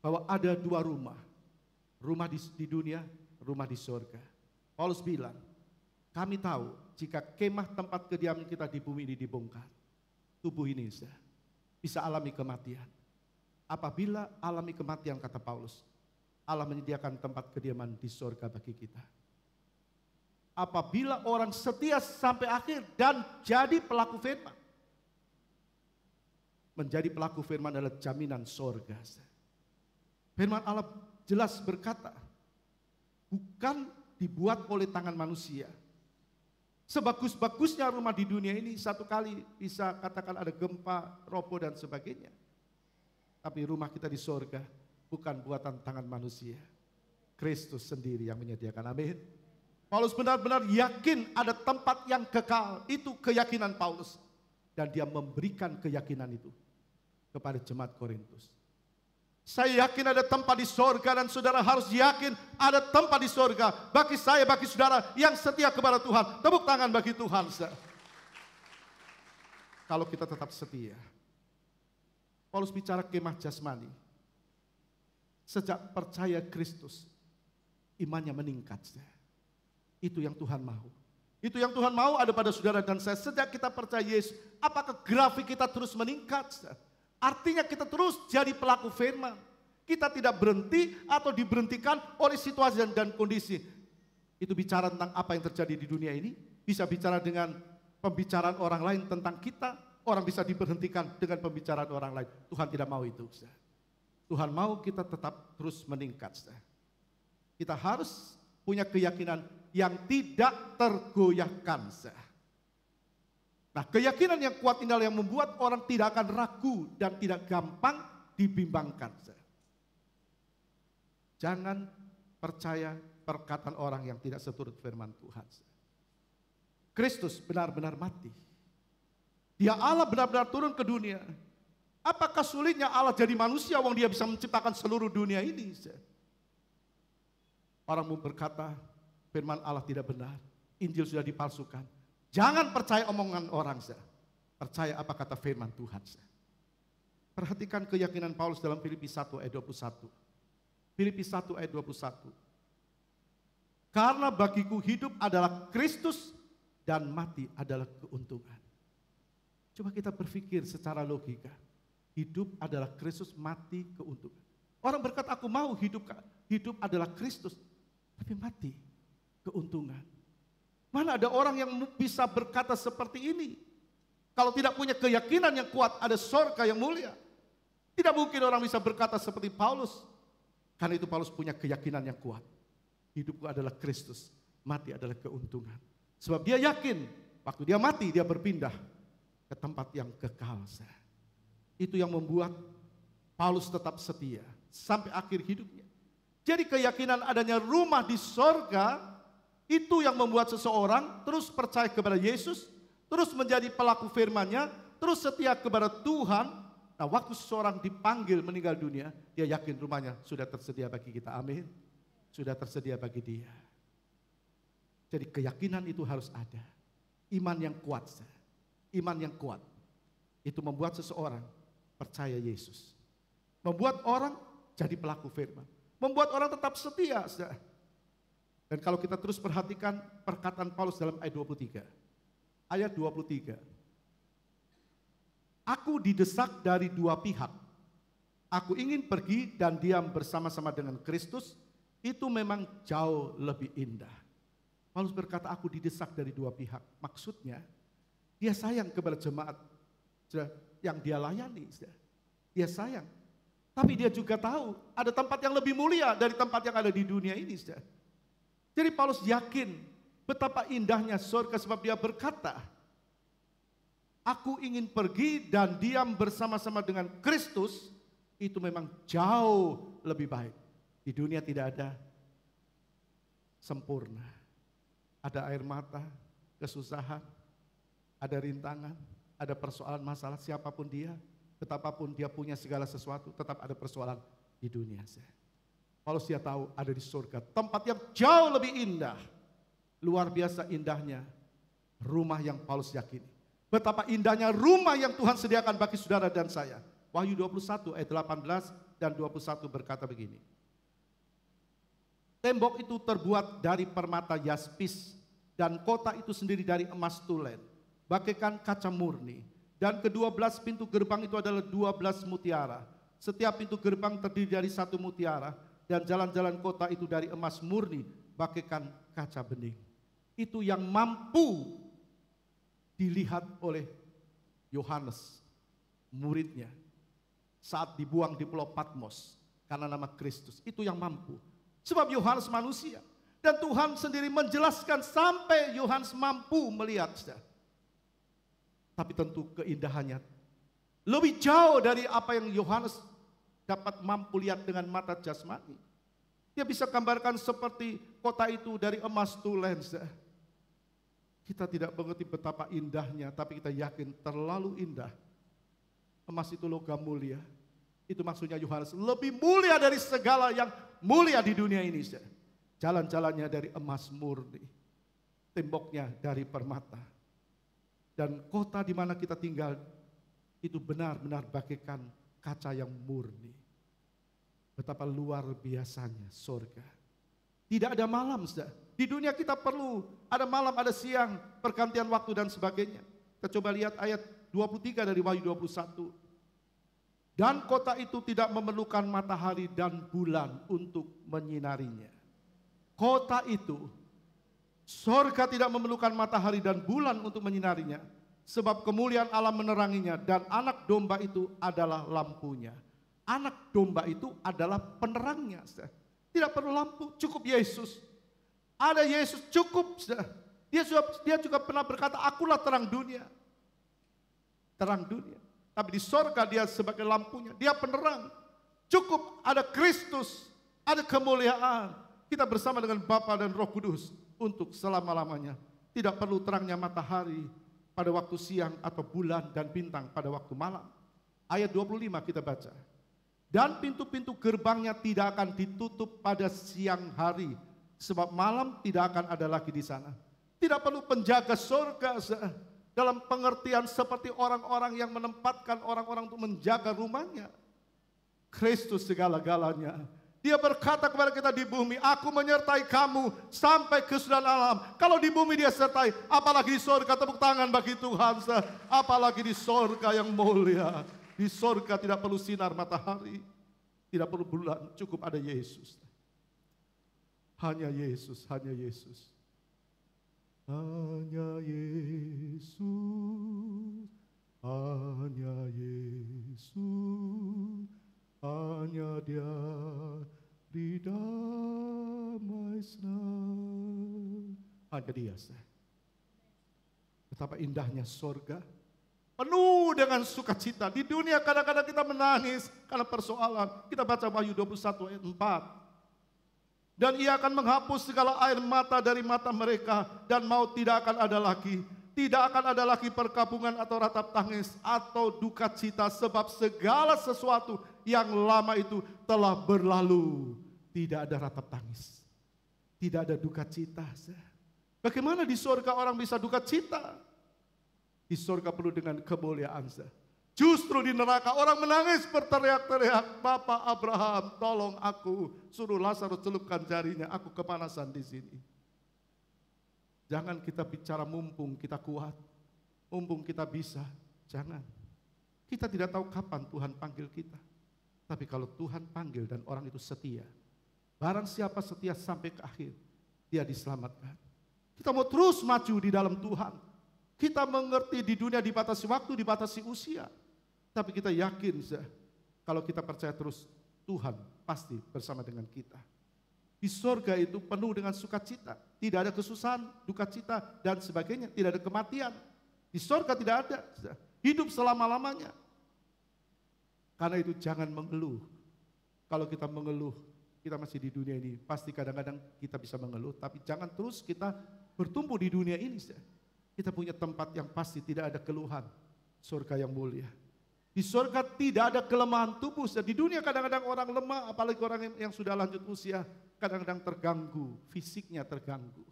bahwa ada dua rumah. Rumah di dunia, rumah di sorga. Paulus bilang, kami tahu jika kemah tempat kediaman kita di bumi ini dibongkar, tubuh ini bisa alami kematian. Apabila alami kematian, kata Paulus, Allah menyediakan tempat kediaman di sorga bagi kita. Apabila orang setia sampai akhir dan jadi pelaku firman. Menjadi pelaku firman adalah jaminan sorga. Firman Allah jelas berkata, bukan dibuat oleh tangan manusia. Sebagus-bagusnya rumah di dunia ini, satu kali bisa katakan ada gempa, roboh dan sebagainya. Tapi rumah kita di sorga bukan buatan tangan manusia. Kristus sendiri yang menyediakan, amin. Paulus benar-benar yakin ada tempat yang kekal, itu keyakinan Paulus. Dan dia memberikan keyakinan itu kepada jemaat Korintus. Saya yakin ada tempat di sorga dan saudara harus yakin ada tempat di sorga. Bagi saya, bagi saudara yang setia kepada Tuhan. Tepuk tangan bagi Tuhan. Kalau kita tetap setia. Paulus bicara kemah jasmani. Sejak percaya Kristus, imannya meningkat. Itu yang Tuhan mau. Itu yang Tuhan mau ada pada saudara dan saya. Sejak kita percaya Yesus, apakah grafik kita terus meningkat? Artinya kita terus jadi pelaku firman. Kita tidak berhenti atau diberhentikan oleh situasi dan kondisi. Itu bicara tentang apa yang terjadi di dunia ini. Bisa bicara dengan pembicaraan orang lain tentang kita. Orang bisa diberhentikan dengan pembicaraan orang lain. Tuhan tidak mau itu. Tuhan mau kita tetap terus meningkat. Kita harus punya keyakinan yang tidak tergoyahkan. Nah, keyakinan yang kuat inilah yang membuat orang tidak akan ragu dan tidak gampang dibimbangkan. Jangan percaya perkataan orang yang tidak seturut firman Tuhan. Kristus benar-benar mati. Dia Allah benar-benar turun ke dunia. Apakah sulitnya Allah jadi manusia wong dia bisa menciptakan seluruh dunia ini? Orang mau berkata firman Allah tidak benar. Injil sudah dipalsukan. Jangan percaya omongan orang. Percaya apa kata firman Tuhan. Perhatikan keyakinan Paulus dalam Filipi 1 ayat 21. Filipi 1 ayat 21. Karena bagiku hidup adalah Kristus dan mati adalah keuntungan. Coba kita berpikir secara logika. Hidup adalah Kristus, mati keuntungan. Orang berkata aku mau hidup adalah Kristus. Tapi mati keuntungan. Mana ada orang yang bisa berkata seperti ini? Kalau tidak punya keyakinan yang kuat, ada sorga yang mulia. Tidak mungkin orang bisa berkata seperti Paulus. Karena itu Paulus punya keyakinan yang kuat. Hidupku adalah Kristus, mati adalah keuntungan. Sebab dia yakin, waktu dia mati dia berpindah ke tempat yang kekal. Itu yang membuat Paulus tetap setia sampai akhir hidupnya. Jadi keyakinan adanya rumah di sorga, itu yang membuat seseorang terus percaya kepada Yesus, terus menjadi pelaku firman-Nya, terus setia kepada Tuhan. Nah, waktu seseorang dipanggil meninggal dunia, dia yakin rumahnya sudah tersedia bagi kita. Amin. Sudah tersedia bagi dia. Jadi keyakinan itu harus ada. Iman yang kuat. Iman yang kuat. Itu membuat seseorang percaya Yesus. Membuat orang jadi pelaku firman. Membuat orang tetap setia. Dan kalau kita terus perhatikan perkataan Paulus dalam ayat 23. Ayat 23. Aku didesak dari dua pihak. Aku ingin pergi dan diam bersama-sama dengan Kristus. Itu memang jauh lebih indah. Paulus berkata aku didesak dari dua pihak. Maksudnya dia sayang kepada jemaat yang dia layani. Dia sayang. Tapi dia juga tahu ada tempat yang lebih mulia dari tempat yang ada di dunia ini. Jadi Paulus yakin Betapa indahnya surga sebab dia berkata, aku ingin pergi dan diam bersama-sama dengan Kristus, itu memang jauh lebih baik. Di dunia tidak ada sempurna. Ada air mata, kesusahan, ada rintangan, ada persoalan masalah siapapun dia, betapapun dia punya segala sesuatu, tetap ada persoalan di dunia. Paulus dia tahu ada di surga, tempat yang jauh lebih indah. Luar biasa indahnya rumah yang Paulus yakini. Betapa indahnya rumah yang Tuhan sediakan bagi saudara dan saya. Wahyu 21 ayat 18 dan 21 berkata begini. Tembok itu terbuat dari permata yaspis dan kota itu sendiri dari emas tulen, bagaikan kaca murni. Dan ke-12 pintu gerbang itu adalah 12 mutiara. Setiap pintu gerbang terdiri dari 1 mutiara dan jalan-jalan kota itu dari emas murni, bagaikan kaca bening. Itu yang mampu dilihat oleh Yohanes, muridnya, saat dibuang di Pulau Patmos karena nama Kristus. Itu yang mampu. Sebab Yohanes manusia. Dan Tuhan sendiri menjelaskan sampai Yohanes mampu melihat. Tapi tentu keindahannya lebih jauh dari apa yang Yohanes dapat mampu lihat dengan mata jasmani. Dia bisa gambarkan seperti kota itu dari emas tulen. Kita tidak mengerti betapa indahnya, tapi kita yakin terlalu indah. Emas itu logam mulia. Itu maksudnya Yohanes lebih mulia dari segala yang mulia di dunia ini. Jalan-jalannya dari emas murni, temboknya dari permata. Dan kota di mana kita tinggal itu benar-benar bagaikan kaca yang murni. Betapa luar biasanya surga. Tidak ada malam, saudara. Di dunia kita perlu ada malam, ada siang, pergantian waktu dan sebagainya. Kita coba lihat ayat 23 dari Wahyu 21. Dan kota itu tidak memerlukan matahari dan bulan untuk menyinarinya. Kota itu, surga tidak memerlukan matahari dan bulan untuk menyinarinya. Sebab kemuliaan Allah meneranginya dan anak domba itu adalah lampunya. Anak domba itu adalah penerangnya. Tidak perlu lampu, cukup Yesus. Ada Yesus cukup. Dia juga pernah berkata, akulah terang dunia. Terang dunia. Tapi di sorga dia sebagai lampunya, dia penerang. Cukup ada Kristus, ada kemuliaan. Kita bersama dengan Bapa dan Roh Kudus untuk selama-lamanya. Tidak perlu terangnya matahari pada waktu siang atau bulan dan bintang pada waktu malam. Ayat 25 kita baca. Dan pintu-pintu gerbangnya tidak akan ditutup pada siang hari, sebab malam tidak akan ada lagi di sana. Tidak perlu penjaga surga dalam pengertian seperti orang-orang yang menempatkan orang-orang untuk menjaga rumahnya. Kristus segala-galanya. Dia berkata kepada kita di bumi, aku menyertai kamu sampai kesudahan alam. Kalau di bumi dia sertai, apalagi di surga, tepuk tangan bagi Tuhan. Apalagi di surga yang mulia. Di surga tidak perlu sinar matahari, tidak perlu bulan, cukup ada Yesus. Hanya Yesus, hanya Yesus. Hanya Yesus, hanya Yesus, hanya Dia di damai senang. Hanya Dia. Betapa indahnya surga, penuh dengan sukacita. Di dunia kadang-kadang kita menangis karena persoalan. Kita baca Wahyu 21 ayat 4. Dan ia akan menghapus segala air mata dari mata mereka, dan maut tidak akan ada lagi. Tidak akan ada lagi perkabungan atau ratap tangis atau duka cita, sebab segala sesuatu yang lama itu telah berlalu. Tidak ada ratap tangis, tidak ada duka cita. Bagaimana di surga orang bisa duka cita? Di surga penuh dengan kemuliaan. Justru di neraka orang menangis berteriak-teriak, Bapak Abraham, tolong aku, suruh Lazarus celupkan jarinya, aku kepanasan di sini. Jangan kita bicara mumpung kita kuat, mumpung kita bisa, jangan. Kita tidak tahu kapan Tuhan panggil kita. Tapi kalau Tuhan panggil dan orang itu setia, barang siapa setia sampai ke akhir, dia diselamatkan. Kita mau terus maju di dalam Tuhan. Kita mengerti di dunia dibatasi waktu, dibatasi usia. Tapi kita yakin kalau kita percaya terus, Tuhan pasti bersama dengan kita. Di sorga itu penuh dengan sukacita. Tidak ada kesusahan, duka cita, dan sebagainya. Tidak ada kematian. Di sorga tidak ada. Hidup selama-lamanya. Karena itu jangan mengeluh. Kalau kita mengeluh, kita masih di dunia ini. Pasti kadang-kadang kita bisa mengeluh. Tapi jangan terus kita bertumbuh di dunia ini. Kita punya tempat yang pasti tidak ada keluhan. Surga yang mulia. Di surga tidak ada kelemahan tubuh. Di dunia kadang-kadang orang lemah, apalagi orang yang sudah lanjut usia, kadang-kadang terganggu, fisiknya terganggu,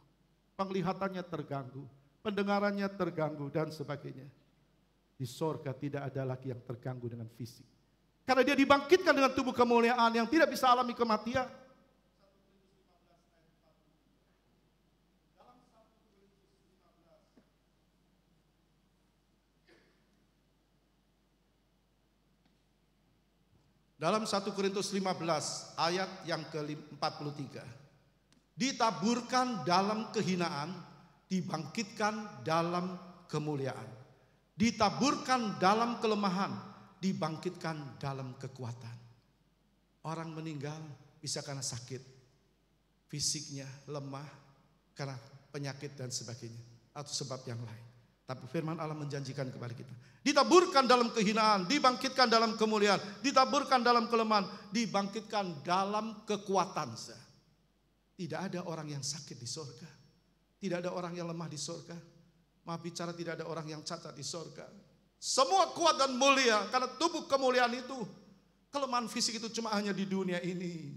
penglihatannya terganggu, pendengarannya terganggu, dan sebagainya. Di surga tidak ada lagi yang terganggu dengan fisik. Karena dia dibangkitkan dengan tubuh kemuliaan yang tidak bisa alami kematian. Dalam 1 Korintus 15 ayat yang ke-43. Ditaburkan dalam kehinaan, dibangkitkan dalam kemuliaan. Ditaburkan dalam kelemahan, dibangkitkan dalam kekuatan. Orang meninggal bisa karena sakit, fisiknya lemah, karena penyakit dan sebagainya, atau sebab yang lain. Tapi firman Allah menjanjikan kepada kita, ditaburkan dalam kehinaan, dibangkitkan dalam kemuliaan, ditaburkan dalam kelemahan, dibangkitkan dalam kekuatan. Tidak ada orang yang sakit di sorga. Tidak ada orang yang lemah di sorga. Maaf bicara, tidak ada orang yang cacat di sorga. Semua kuat dan mulia, karena tubuh kemuliaan itu. Kelemahan fisik itu cuma hanya di dunia ini.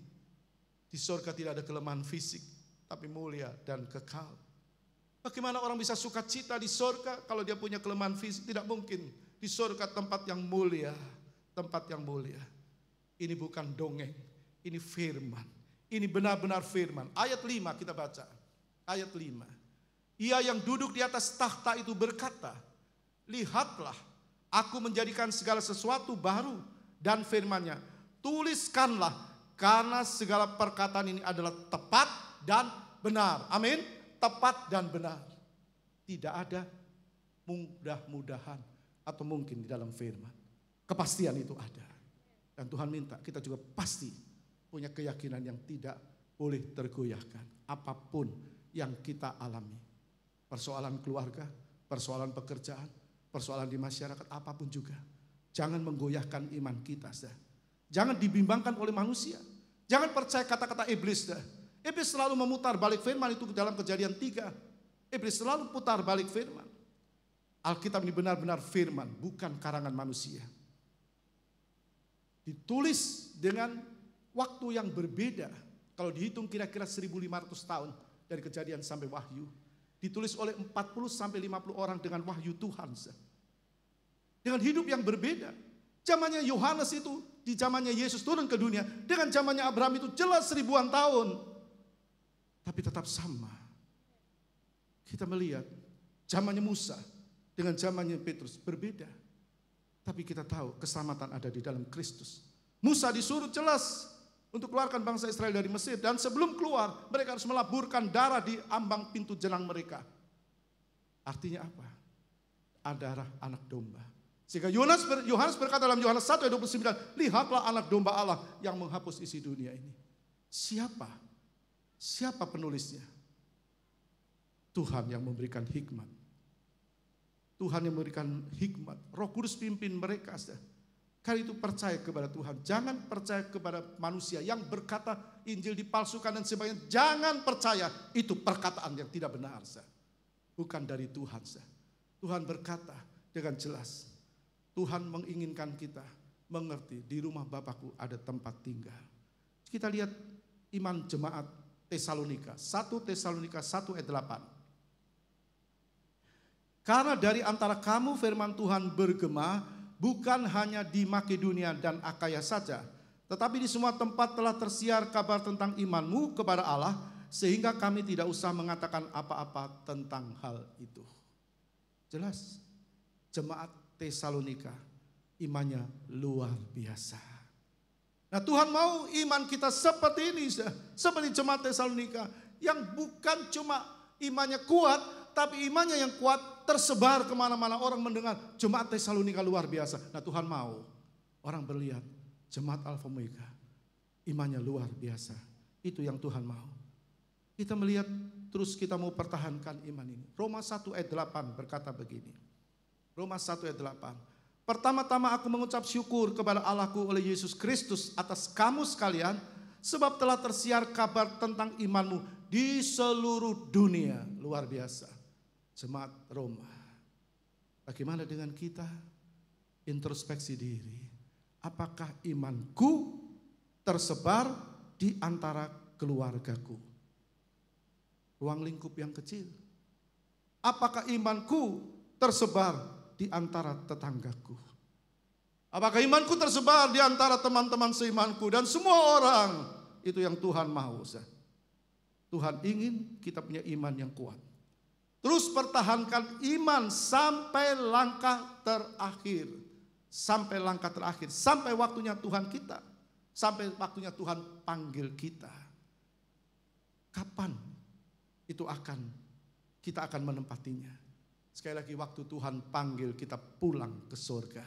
Di sorga tidak ada kelemahan fisik, tapi mulia dan kekal. Bagaimana orang bisa sukacita di sorga kalau dia punya kelemahan fisik? Tidak mungkin. Di sorga tempat yang mulia. Tempat yang mulia. Ini bukan dongeng. Ini firman. Ini benar-benar firman. Ayat 5 kita baca. Ayat 5. Ia yang duduk di atas tahta itu berkata, lihatlah, aku menjadikan segala sesuatu baru. Dan firman-Nya, tuliskanlah, karena segala perkataan ini adalah tepat dan benar. Amin. Tepat dan benar. Tidak ada mudah-mudahan atau mungkin di dalam firman. Kepastian itu ada. Dan Tuhan minta kita juga pasti punya keyakinan yang tidak boleh tergoyahkan. Apapun yang kita alami. Persoalan keluarga, persoalan pekerjaan, persoalan di masyarakat, apapun juga. Jangan menggoyahkan iman kita. Jangan dibimbangkan oleh manusia. Jangan percaya kata-kata iblis. Iblis selalu memutar balik firman itu dalam Kejadian 3. Iblis selalu putar balik firman. Alkitab ini benar-benar firman, bukan karangan manusia. Ditulis dengan waktu yang berbeda. Kalau dihitung kira-kira 1500 tahun dari Kejadian sampai Wahyu. Ditulis oleh 40 sampai 50 orang dengan wahyu Tuhan. Dengan hidup yang berbeda. Zamannya Yohanes itu, di zamannya Yesus turun ke dunia. Dengan zamannya Abraham itu jelas ribuan tahun. Tapi tetap sama. Kita melihat zamannya Musa dengan zamannya Petrus berbeda. Tapi kita tahu keselamatan ada di dalam Kristus. Musa disuruh jelas untuk keluarkan bangsa Israel dari Mesir. Dan sebelum keluar mereka harus melaburkan darah di ambang pintu jenang mereka. Artinya apa? Ada darah anak domba. Sehingga Yohanes berkata dalam Yohanes 1 ayat 29, lihatlah anak domba Allah yang menghapus isi dunia ini. Siapa? Siapa penulisnya? Tuhan yang memberikan hikmat. Tuhan yang memberikan hikmat. Roh Kudus pimpin mereka. Karena itu percaya kepada Tuhan. Jangan percaya kepada manusia yang berkata Injil dipalsukan dan sebagainya. Jangan percaya, itu perkataan yang tidak benar. Bukan dari Tuhan. Tuhan berkata dengan jelas. Tuhan menginginkan kita mengerti di rumah Bapakku ada tempat tinggal. Kita lihat iman jemaat Tesalonika, 1 Tesalonika 1 ayat 8. Karena dari antara kamu firman Tuhan bergema, bukan hanya di Makedonia dan Akaya saja, tetapi di semua tempat telah tersiar kabar tentang imanmu kepada Allah, sehingga kami tidak usah mengatakan apa-apa tentang hal itu. Jelas, jemaat Tesalonika imannya luar biasa. Nah Tuhan mau iman kita seperti ini, seperti jemaat Tesalonika yang bukan cuma imannya kuat, tapi imannya yang kuat tersebar kemana-mana, orang mendengar jemaat Tesalonika luar biasa. Nah Tuhan mau orang melihat jemaat Alpha Omega imannya luar biasa. Itu yang Tuhan mau. Kita melihat terus kita mau pertahankan iman ini. Roma 1 ayat 8 berkata begini. Roma 1 ayat 8. Pertama-tama aku mengucap syukur kepada Allahku oleh Yesus Kristus atas kamu sekalian, sebab telah tersiar kabar tentang imanmu di seluruh dunia. Luar biasa. Jemaat Roma. Bagaimana dengan kita? Introspeksi diri. Apakah imanku tersebar di antara keluargaku? Ruang lingkup yang kecil. Apakah imanku tersebar di antara tetanggaku? Apakah imanku tersebar di antara teman-teman seimanku dan semua orang? Itu yang Tuhan mau. Tuhan ingin kita punya iman yang kuat. Terus pertahankan iman sampai langkah terakhir. Sampai langkah terakhir. Sampai waktunya Tuhan kita. Sampai waktunya Tuhan panggil kita. Kapan itu kita akan menempatinya? Sekali lagi, waktu Tuhan panggil kita pulang ke surga.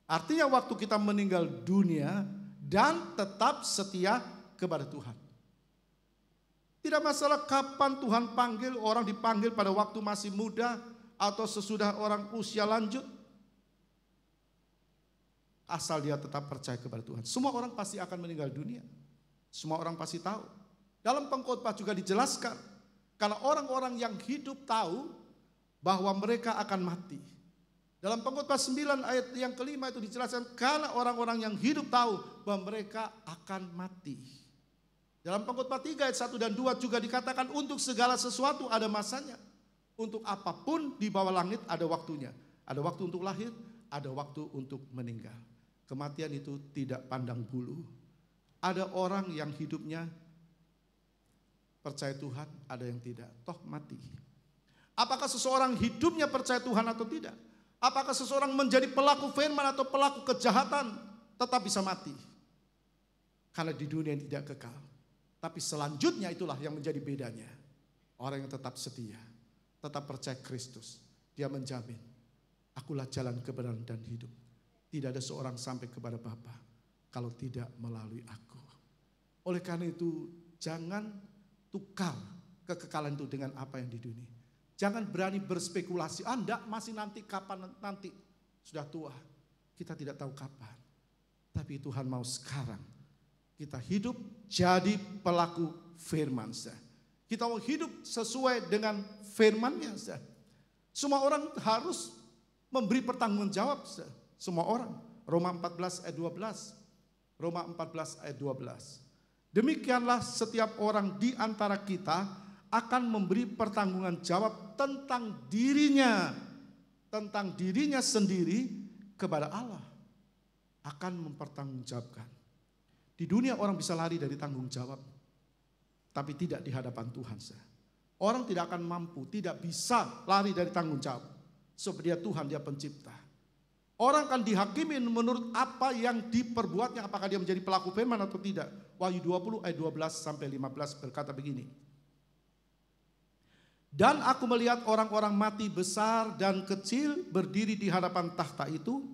Artinya waktu kita meninggal dunia dan tetap setia kepada Tuhan. Tidak masalah kapan Tuhan panggil, orang dipanggil pada waktu masih muda atau sesudah orang usia lanjut. Asal dia tetap percaya kepada Tuhan. Semua orang pasti akan meninggal dunia. Semua orang pasti tahu. Dalam pengkhotbah juga dijelaskan. Karena orang-orang yang hidup tahu bahwa mereka akan mati. Dalam pengkhotbah 9 ayat yang kelima itu dijelaskan. Karena orang-orang yang hidup tahu bahwa mereka akan mati. Dalam pengkhotbah 3 ayat 1 dan 2 juga dikatakan untuk segala sesuatu ada masanya. Untuk apapun di bawah langit ada waktunya. Ada waktu untuk lahir, ada waktu untuk meninggal. Kematian itu tidak pandang bulu. Ada orang yang hidupnya percaya Tuhan, ada yang tidak. Toh mati. Apakah seseorang hidupnya percaya Tuhan atau tidak? Apakah seseorang menjadi pelaku firman atau pelaku kejahatan tetap bisa mati? Karena di dunia yang tidak kekal. Tapi selanjutnya itulah yang menjadi bedanya. Orang yang tetap setia, tetap percaya Kristus. Dia menjamin, akulah jalan kebenaran dan hidup. Tidak ada seorang sampai kepada Bapa kalau tidak melalui aku. Oleh karena itu, jangan tukar kekekalan itu dengan apa yang di dunia. Jangan berani berspekulasi, Anda masih nanti, kapan nanti. Sudah tua, kita tidak tahu kapan. Tapi Tuhan mau sekarang. Kita hidup jadi pelaku firman. Kita mau hidup sesuai dengan firman-Nya. Semua orang harus memberi pertanggungjawab. Semua orang. Roma 14 ayat 12. Roma 14 ayat 12. Demikianlah setiap orang di antara kita akan memberi pertanggungan jawab tentang dirinya. Tentang dirinya sendiri kepada Allah. Akan mempertanggungjawabkan. Di dunia orang bisa lari dari tanggung jawab. Tapi tidak di hadapan Tuhan. Orang tidak akan mampu, tidak bisa lari dari tanggung jawab. Sebab dia Tuhan, dia pencipta. Orang akan dihakimi menurut apa yang diperbuatnya. Apakah dia menjadi pelaku firman atau tidak. Wahyu 20 ayat 12 sampai 15 berkata begini. Dan aku melihat orang-orang mati besar dan kecil berdiri di hadapan tahta itu.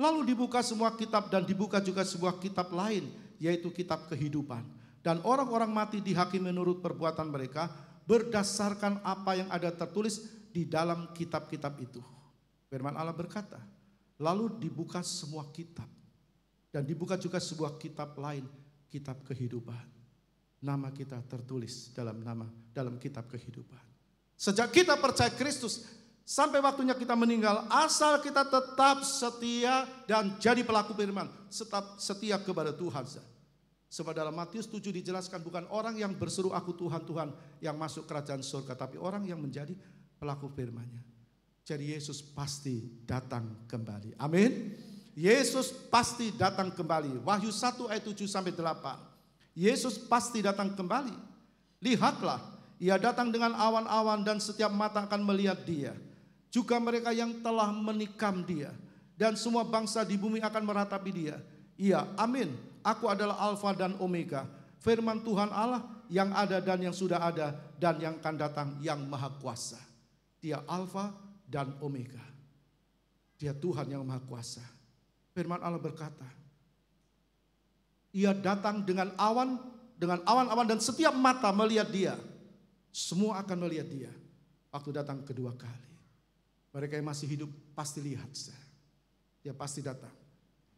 Lalu dibuka semua kitab dan dibuka juga sebuah kitab lain, yaitu kitab kehidupan. Dan orang-orang mati dihakimi menurut perbuatan mereka berdasarkan apa yang ada tertulis di dalam kitab-kitab itu. Firman Allah berkata, lalu dibuka semua kitab. Dan dibuka juga sebuah kitab lain, kitab kehidupan. Nama kita tertulis dalam kitab kehidupan. Sejak kita percaya Kristus, sampai waktunya kita meninggal, asal kita tetap setia dan jadi pelaku firman, tetap setia kepada Tuhan. Sebab dalam Matius 7 dijelaskan bukan orang yang berseru aku Tuhan, Tuhan yang masuk kerajaan surga, tapi orang yang menjadi pelaku firman-Nya. Jadi Yesus pasti datang kembali. Amin. Yesus pasti datang kembali. Wahyu 1 ayat 7 sampai 8. Yesus pasti datang kembali. Lihatlah, Ia datang dengan awan-awan dan setiap mata akan melihat Dia. Juga mereka yang telah menikam Dia. Dan semua bangsa di bumi akan meratapi Dia. Iya, amin. Aku adalah Alfa dan Omega. Firman Tuhan Allah yang ada dan yang sudah ada dan yang akan datang, yang maha kuasa. Dia Alfa dan Omega. Dia Tuhan yang maha kuasa. Firman Allah berkata, Ia datang dengan awan dengan awan-awan dan setiap mata melihat dia. Semua akan melihat dia waktu datang kedua kali. Mereka yang masih hidup pasti lihat. Dia pasti datang.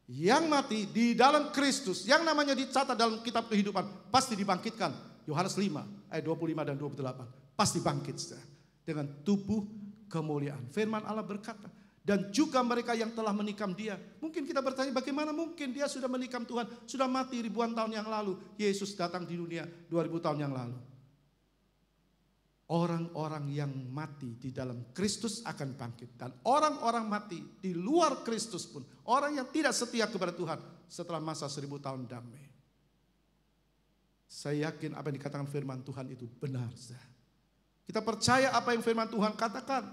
Yang mati di dalam Kristus, yang namanya dicatat dalam kitab kehidupan, pasti dibangkitkan. Yohanes 5 ayat 25 dan 28. Pasti bangkit dengan tubuh kemuliaan. Firman Allah berkata, dan juga mereka yang telah menikam dia. Mungkin kita bertanya, bagaimana mungkin dia sudah menikam Tuhan, sudah mati ribuan tahun yang lalu. Yesus datang di dunia 2000 tahun yang lalu. Orang-orang yang mati di dalam Kristus akan bangkit. Dan orang-orang mati di luar Kristus pun, orang yang tidak setia kepada Tuhan setelah masa 1000 tahun damai. Saya yakin apa yang dikatakan firman Tuhan itu benar. Kita percaya apa yang firman Tuhan katakan.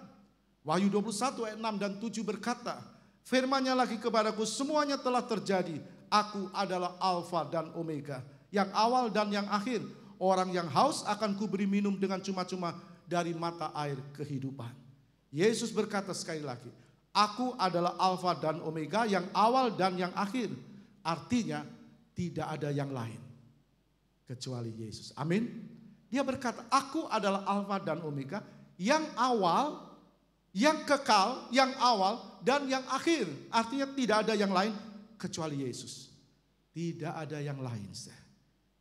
Wahyu 21 ayat 6 dan 7 berkata, firman-Nya lagi kepadaku, semuanya telah terjadi. Aku adalah Alfa dan Omega, yang awal dan yang akhir. Orang yang haus akan kuberi minum dengan cuma-cuma dari mata air kehidupan. Yesus berkata sekali lagi, aku adalah Alfa dan Omega, yang awal dan yang akhir. Artinya tidak ada yang lain kecuali Yesus. Amin. Dia berkata, aku adalah Alfa dan Omega, yang awal, yang kekal, yang awal, dan yang akhir. Artinya tidak ada yang lain kecuali Yesus. Tidak ada yang lain.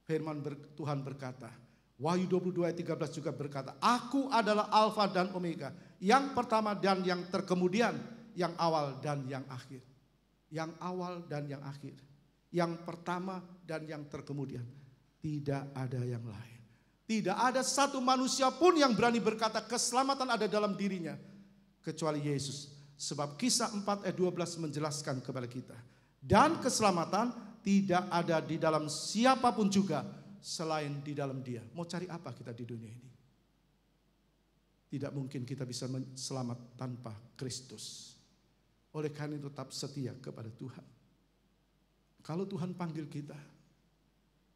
Firman Tuhan berkata, Wahyu 22 ayat 13 juga berkata, aku adalah Alfa dan Omega, yang pertama dan yang terkemudian, yang awal dan yang akhir. Yang awal dan yang akhir. Yang pertama dan yang terkemudian. Tidak ada yang lain. Tidak ada satu manusia pun yang berani berkata keselamatan ada dalam dirinya kecuali Yesus. Sebab Kisah 4 ayat 12 menjelaskan kepada kita. Dan keselamatan tidak ada di dalam siapapun juga selain di dalam Dia. Mau cari apa kita di dunia ini? Tidak mungkin kita bisa selamat tanpa Kristus. Oleh karena itu tetap setia kepada Tuhan. Kalau Tuhan panggil kita,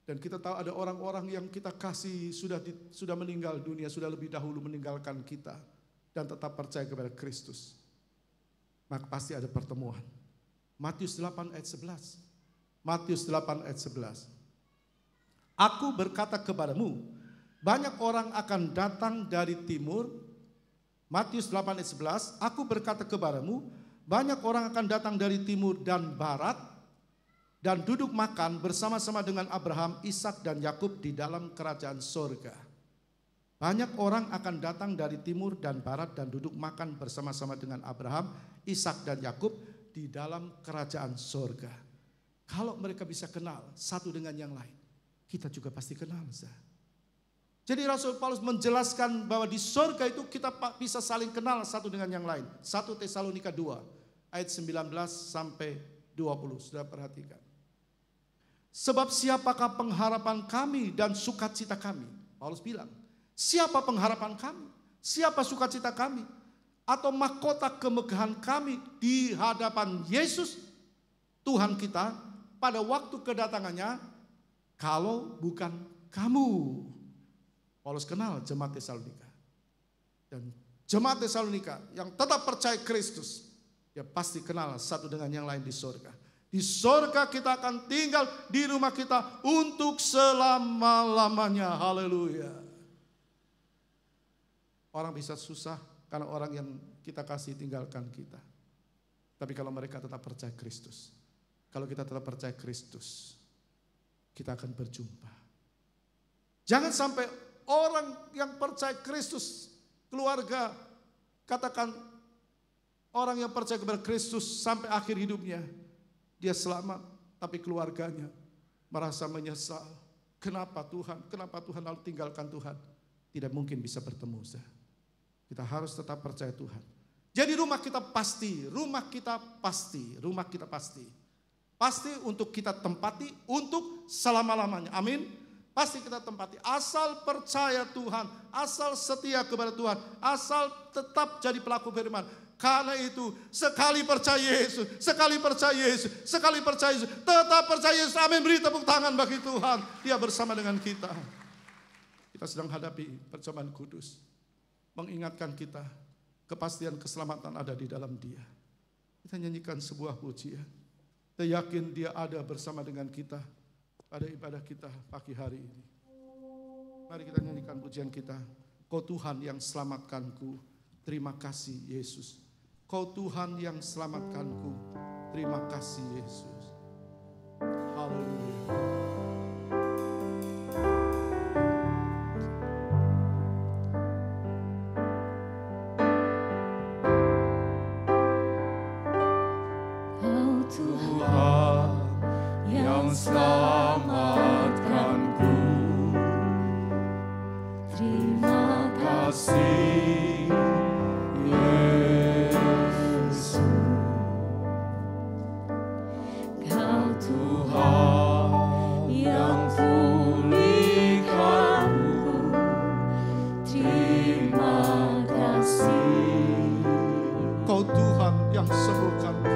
dan kita tahu ada orang-orang yang kita kasih sudah meninggal dunia, sudah lebih dahulu meninggalkan kita, dan tetap percaya kepada Kristus, maka pasti ada pertemuan. Matius 8 ayat 11. Matius 8 ayat 11. Aku berkata kepadamu, banyak orang akan datang dari timur. Matius 8 ayat 11. Aku berkata kepadamu, banyak orang akan datang dari timur dan barat, dan duduk makan bersama-sama dengan Abraham, Ishak dan Yakub di dalam kerajaan sorga. Banyak orang akan datang dari timur dan barat dan duduk makan bersama-sama dengan Abraham, Ishak dan Yakub di dalam kerajaan sorga. Kalau mereka bisa kenal satu dengan yang lain, kita juga pasti kenal. Jadi Rasul Paulus menjelaskan bahwa di sorga itu kita bisa saling kenal satu dengan yang lain. 1 Tesalonika 2 ayat 19 sampai 20. Sudah perhatikan. Sebab siapakah pengharapan kami dan sukacita kami? Paulus bilang, siapa pengharapan kami? Siapa sukacita kami? Atau mahkota kemegahan kami di hadapan Yesus Tuhan kita pada waktu kedatangannya, kalau bukan kamu. Paulus kenal jemaat Tesalonika. Dan jemaat Tesalonika yang tetap percaya Kristus, ya pasti kenal satu dengan yang lain di surga. Di surga kita akan tinggal di rumah kita untuk selama-lamanya. Haleluya. Orang bisa susah karena orang yang kita kasih tinggalkan kita. Tapi kalau mereka tetap percaya Kristus, kalau kita tetap percaya Kristus, kita akan berjumpa. Jangan sampai orang yang percaya Kristus, keluarga, katakan orang yang percaya kepada Kristus sampai akhir hidupnya, dia selamat, tapi keluarganya merasa menyesal. Kenapa Tuhan lalu tinggalkan Tuhan? Tidak mungkin bisa bertemu. Kita harus tetap percaya Tuhan. Jadi rumah kita pasti. Pasti untuk kita tempati untuk selama-lamanya. Amin. Pasti kita tempati. Asal percaya Tuhan, asal setia kepada Tuhan, asal tetap jadi pelaku firman. Karena itu sekali percaya Yesus, tetap percaya Yesus. Amin. Beri tepuk tangan bagi Tuhan. Dia bersama dengan kita. Kita sedang hadapi perjamuan kudus. Mengingatkan kita kepastian keselamatan ada di dalam Dia. Kita nyanyikan sebuah pujian. Kita yakin Dia ada bersama dengan kita pada ibadah kita pagi hari ini. Mari kita nyanyikan pujian kita. Kau Tuhan yang selamatkanku, terima kasih Yesus. Kau Tuhan yang selamatkanku, terima kasih Yesus. Haleluya. Selamatkanku, terima kasih Yesus. Kau Tuhan yang pulihkanku, terima kasih. Kau Tuhan yang sembuhkanku.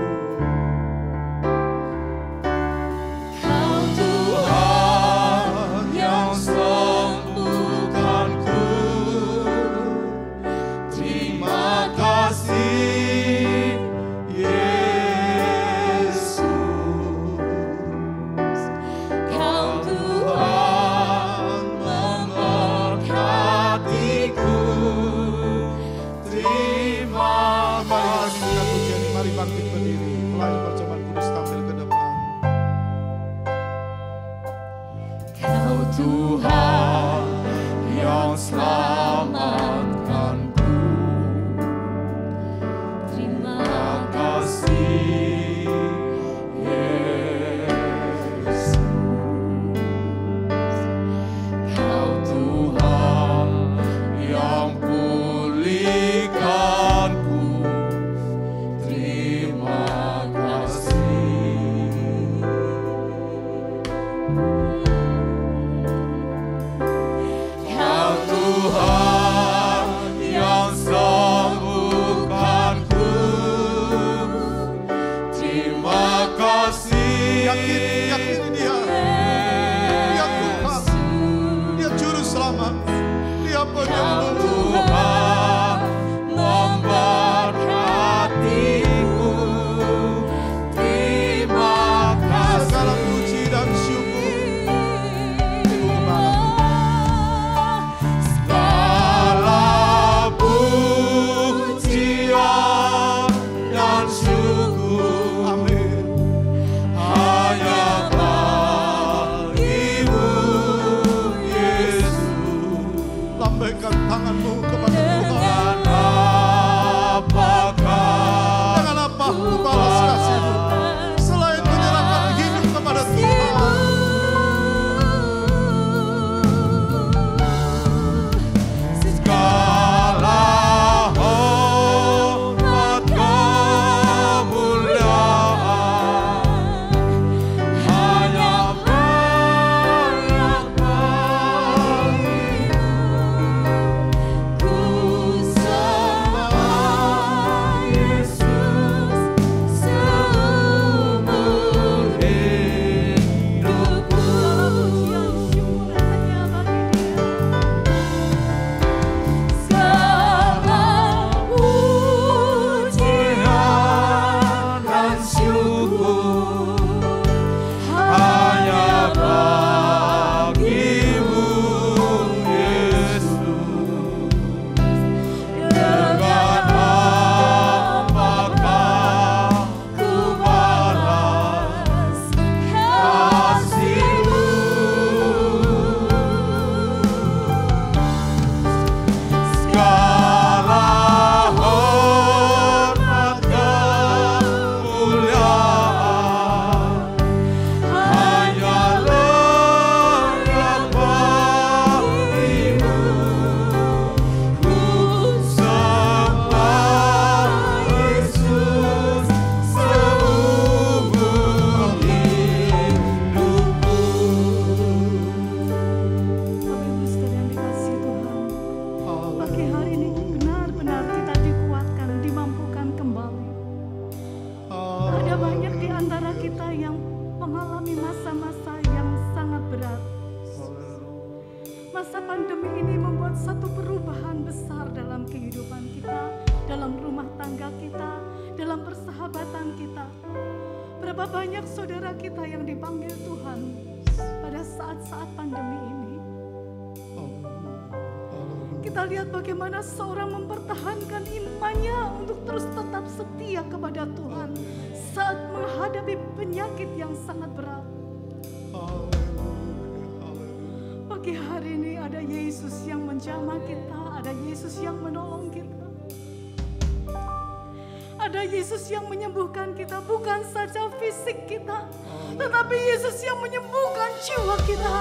Tuhan yang selamatkanku, terima kasih Yesus. Kau Tuhan yang pulihkanku, terima kasih. Tuhan yang sembuhkanku, terima kasih. Yakini Dia. Dia Tuhan. Dia juru selamat. Dia penyembuh. Tuhan memberkatiku, terima kasih. Segala puji dan syukur. Lambaikan tanganmu kepada Tuhan. Dengan apa ku balas kasih-Mu selain menyerahkan hidup kepada Tuhan. Segala hormat kemuliaan hanya layak Masa pandemi ini membuat satu perubahan besar dalam kehidupan kita, dalam rumah tangga kita, dalam persahabatan kita. Berapa banyak saudara kita yang dipanggil Tuhan pada saat-saat pandemi ini. Kita lihat bagaimana seorang mempertahankan imannya untuk terus tetap setia kepada Tuhan saat menghadapi penyakit yang sangat berat. Pagi hari ini ada Yesus yang menjamah kita, ada Yesus yang menolong kita. Ada Yesus yang menyembuhkan kita, bukan saja fisik kita, tetapi Yesus yang menyembuhkan jiwa kita.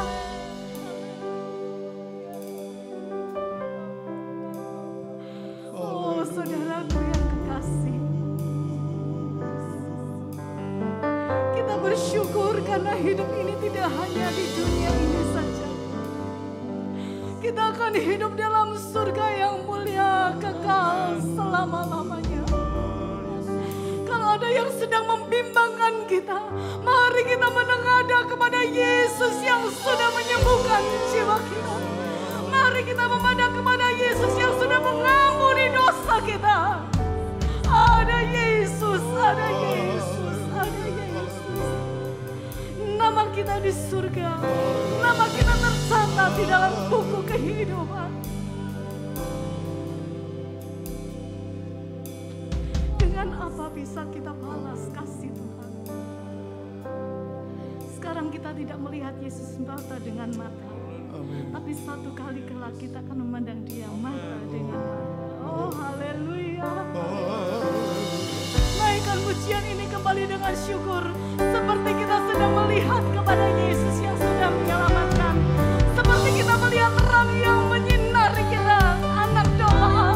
Oh, saudaraku yang kekasih, kita bersyukur karena hidup ini tidak hanya di dunia ini saja. Kita akan hidup dalam surga yang mulia kekal selama-lamanya. Ada yang sedang membimbangkan kita, mari kita menengadah kepada Yesus yang sudah menyembuhkan jiwa kita. Mari kita memandang kepada Yesus yang sudah mengampuni dosa kita. Ada Yesus, ada Yesus, ada Yesus. Nama kita di surga, nama kita tercatat di dalam buku kehidupan. Dengan apa bisa kita balas kasih Tuhan? Sekarang kita tidak melihat Yesus mata dengan mata, tapi satu kali kelak kita akan memandang Dia mata dengan mata. Oh, haleluya! Naikkan pujian ini kembali dengan syukur, seperti kita sedang melihat kepada Yesus yang sudah menyelamatkan, seperti kita melihat terang yang menyinari kita, anak domba Allah.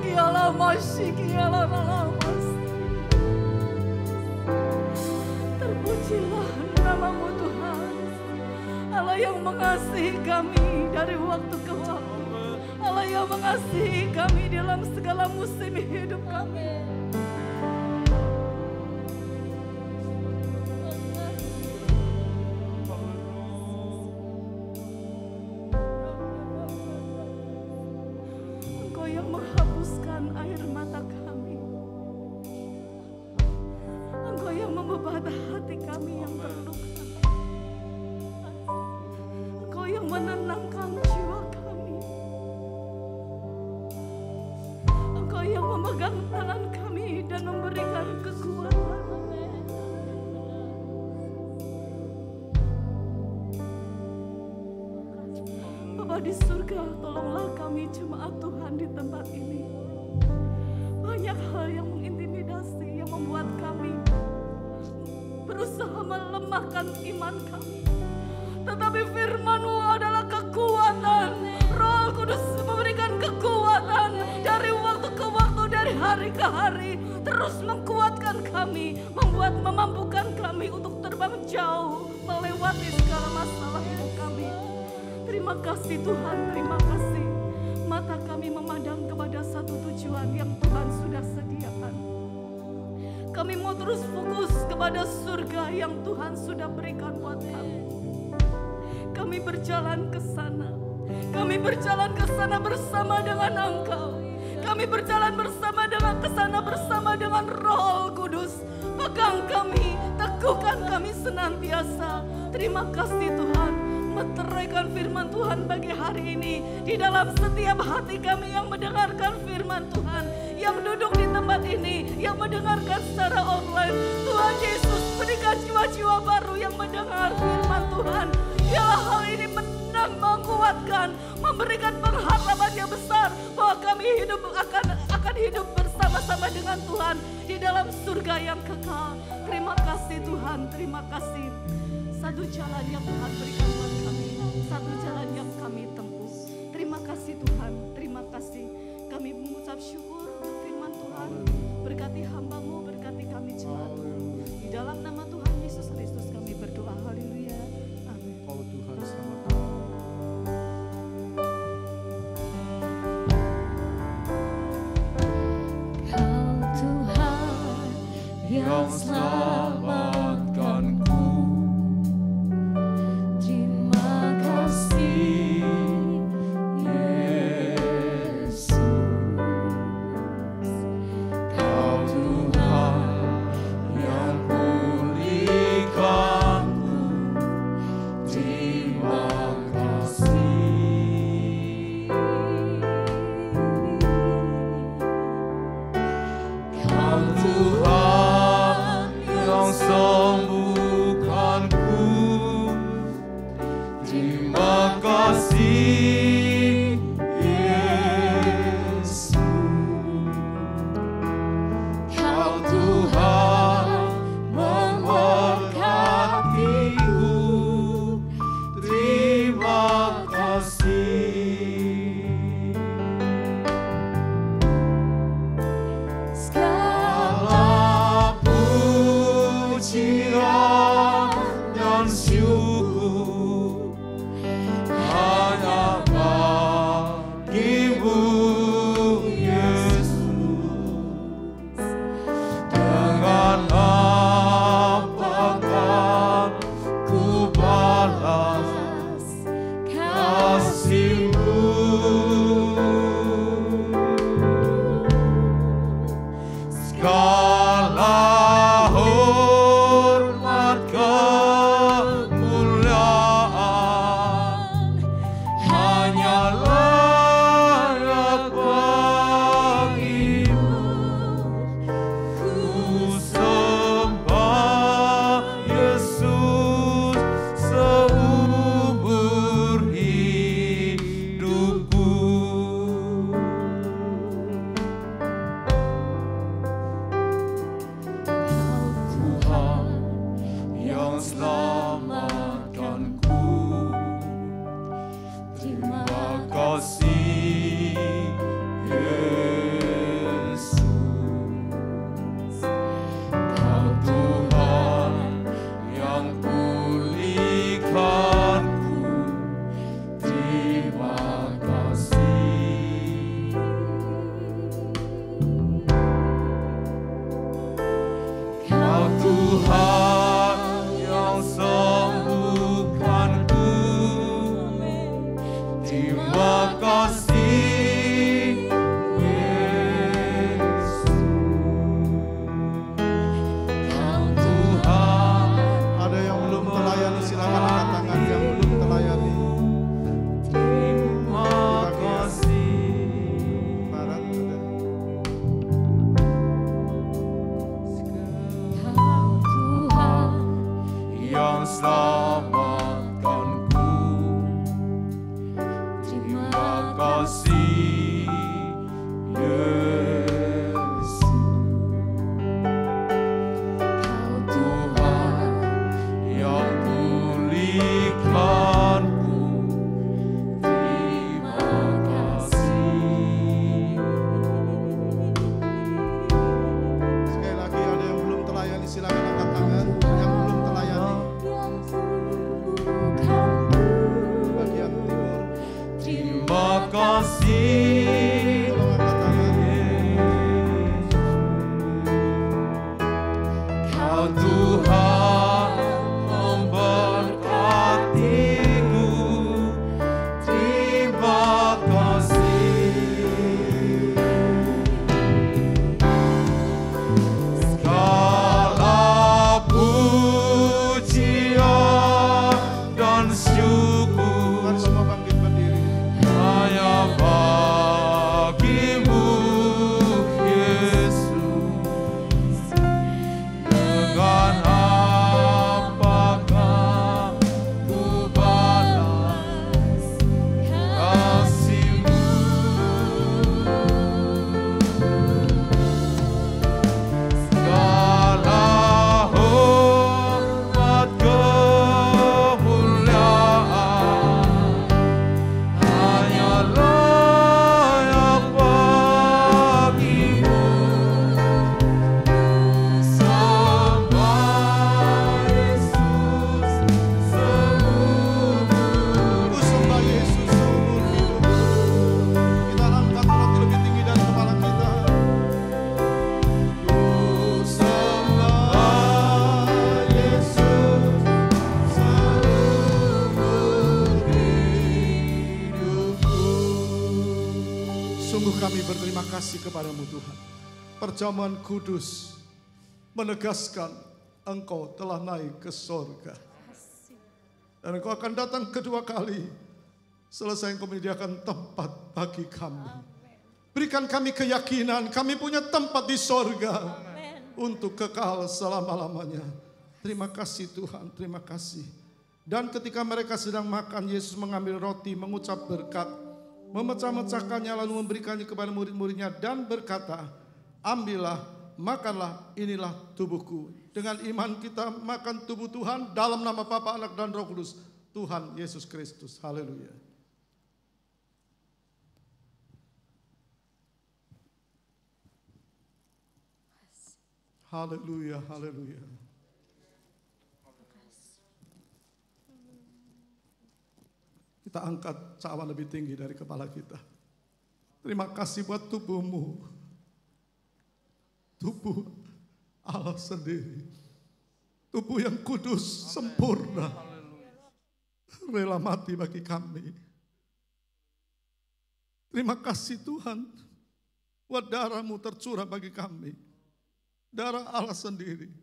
Ialah masyik, ialah lamas. Terpujilah namamu Tuhan, Allah yang mengasihi kami dari waktu ke waktu, Allah yang mengasihi kami dalam segala musim hidup kami. Engkau yang menghapuskan air mata kami, Engkau yang membebani hati kami yang terluka, Engkau yang menenangkan jiwa kami, Engkau yang memegang tangan kami dan memberikan kekuatan. Bapa di surga, tolonglah kami jemaat Tuhan di tempat ini. Banyak hal yang mengintimidasi, yang membuat kami berusaha melemahkan iman kami. Tetapi firman-Mu adalah kekuatan. Roh Kudus memberikan kekuatan dari waktu ke waktu, dari hari ke hari. Terus menguatkan kami, memampukan kami untuk terbang jauh, melewati segala masalah hidup kami. Terima kasih Tuhan, terima kasih. Mata kami memandang kepada satu tujuan yang Tuhan sudah sediakan. Kami mau terus fokus kepada surga yang Tuhan sudah berikan buat kami. Kami berjalan ke sana. Kami berjalan ke sana bersama dengan Engkau. Kami berjalan bersama dengan ke sana bersama dengan Roh Kudus. Pegang kami, teguhkan kami senantiasa. Terima kasih Tuhan. Meteraikan firman Tuhan bagi hari ini di dalam setiap hati kami yang mendengarkan firman Tuhan, yang duduk di tempat ini, yang mendengarkan secara online. Tuhan Yesus, berikan jiwa-jiwa baru yang mendengar firman Tuhan. Biarlah hal ini menguatkan, memberikan pengharapan yang besar bahwa kami akan hidup bersama-sama dengan Tuhan di dalam surga yang kekal. Terima kasih Tuhan, terima kasih. Satu jalan yang Tuhan berikan buat kami, satu jalan yang kami tempuh. Terima kasih Tuhan, terima kasih. Kami mengucap syukur untuk firman Tuhan. Berkati hamba-Mu, berkati kami jemaat-Mu. Di dalam nama Tuhan Yesus Kristus kami berdoa, haleluya, amin. Oh Tuhan, selamat. Kau Tuhan yang selamatkanku. Terima kasih Yesus. Kau Tuhan yang pulihkanku. Terima kasih. Kau Tuhan yang Terima kasih kepadamu Tuhan. Perjamuan kudus menegaskan Engkau telah naik ke sorga. Dan Engkau akan datang kedua kali. Selesai Engkau menyediakan tempat bagi kami. Berikan kami keyakinan kami punya tempat di sorga. Untuk kekal selama-lamanya. Terima kasih Tuhan, terima kasih. Dan ketika mereka sedang makan, Yesus mengambil roti, mengucap berkat, memecah-mecahkannya lalu memberikannya kepada murid-muridnya dan berkata, ambillah, makanlah, inilah tubuhku. Dengan iman kita makan tubuh Tuhan dalam nama Bapa, Anak dan Roh Kudus, Tuhan Yesus Kristus. Haleluya. Haleluya, haleluya. Kita angkat cawan lebih tinggi dari kepala kita. Terima kasih buat tubuhmu. Tubuh Allah sendiri. Tubuh yang kudus, sempurna. Rela mati bagi kami. Terima kasih Tuhan. Buat darahmu tercurah bagi kami. Darah Allah sendiri.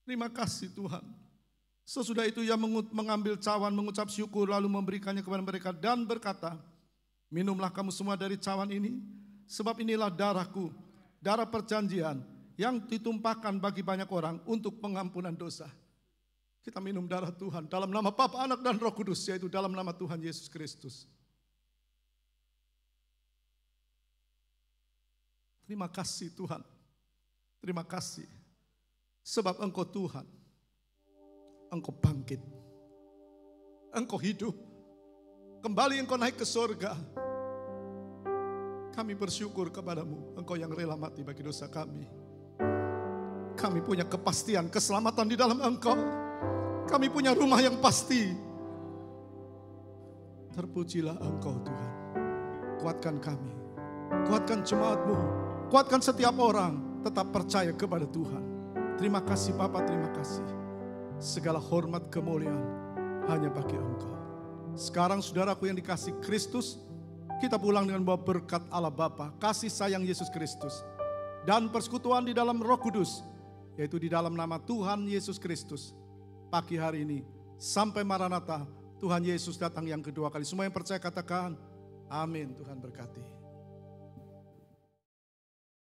Terima kasih Tuhan. Sesudah itu ia mengambil cawan, mengucap syukur, lalu memberikannya kepada mereka dan berkata, minumlah kamu semua dari cawan ini, sebab inilah darahku, darah perjanjian yang ditumpahkan bagi banyak orang untuk pengampunan dosa. Kita minum darah Tuhan dalam nama Bapa, Anak dan Roh Kudus, yaitu dalam nama Tuhan Yesus Kristus. Terima kasih Tuhan. Terima kasih. Sebab Engkau Tuhan. Engkau bangkit. Engkau hidup. Kembali Engkau naik ke surga. Kami bersyukur kepadamu. Engkau yang rela mati bagi dosa kami. Kami punya kepastian, keselamatan di dalam Engkau. Kami punya rumah yang pasti. Terpujilah Engkau Tuhan. Kuatkan kami. Kuatkan jemaat-Mu. Kuatkan setiap orang. Tetap percaya kepada Tuhan. Terima kasih Bapa, terima kasih. Segala hormat kemuliaan hanya bagi Engkau. Sekarang saudaraku yang dikasih Kristus, kita pulang dengan bawa berkat Allah Bapa, kasih sayang Yesus Kristus, dan persekutuan di dalam Roh Kudus, yaitu di dalam nama Tuhan Yesus Kristus. Pagi hari ini sampai Maranatha, Tuhan Yesus datang yang kedua kali. Semua yang percaya katakan, amin. Tuhan berkati.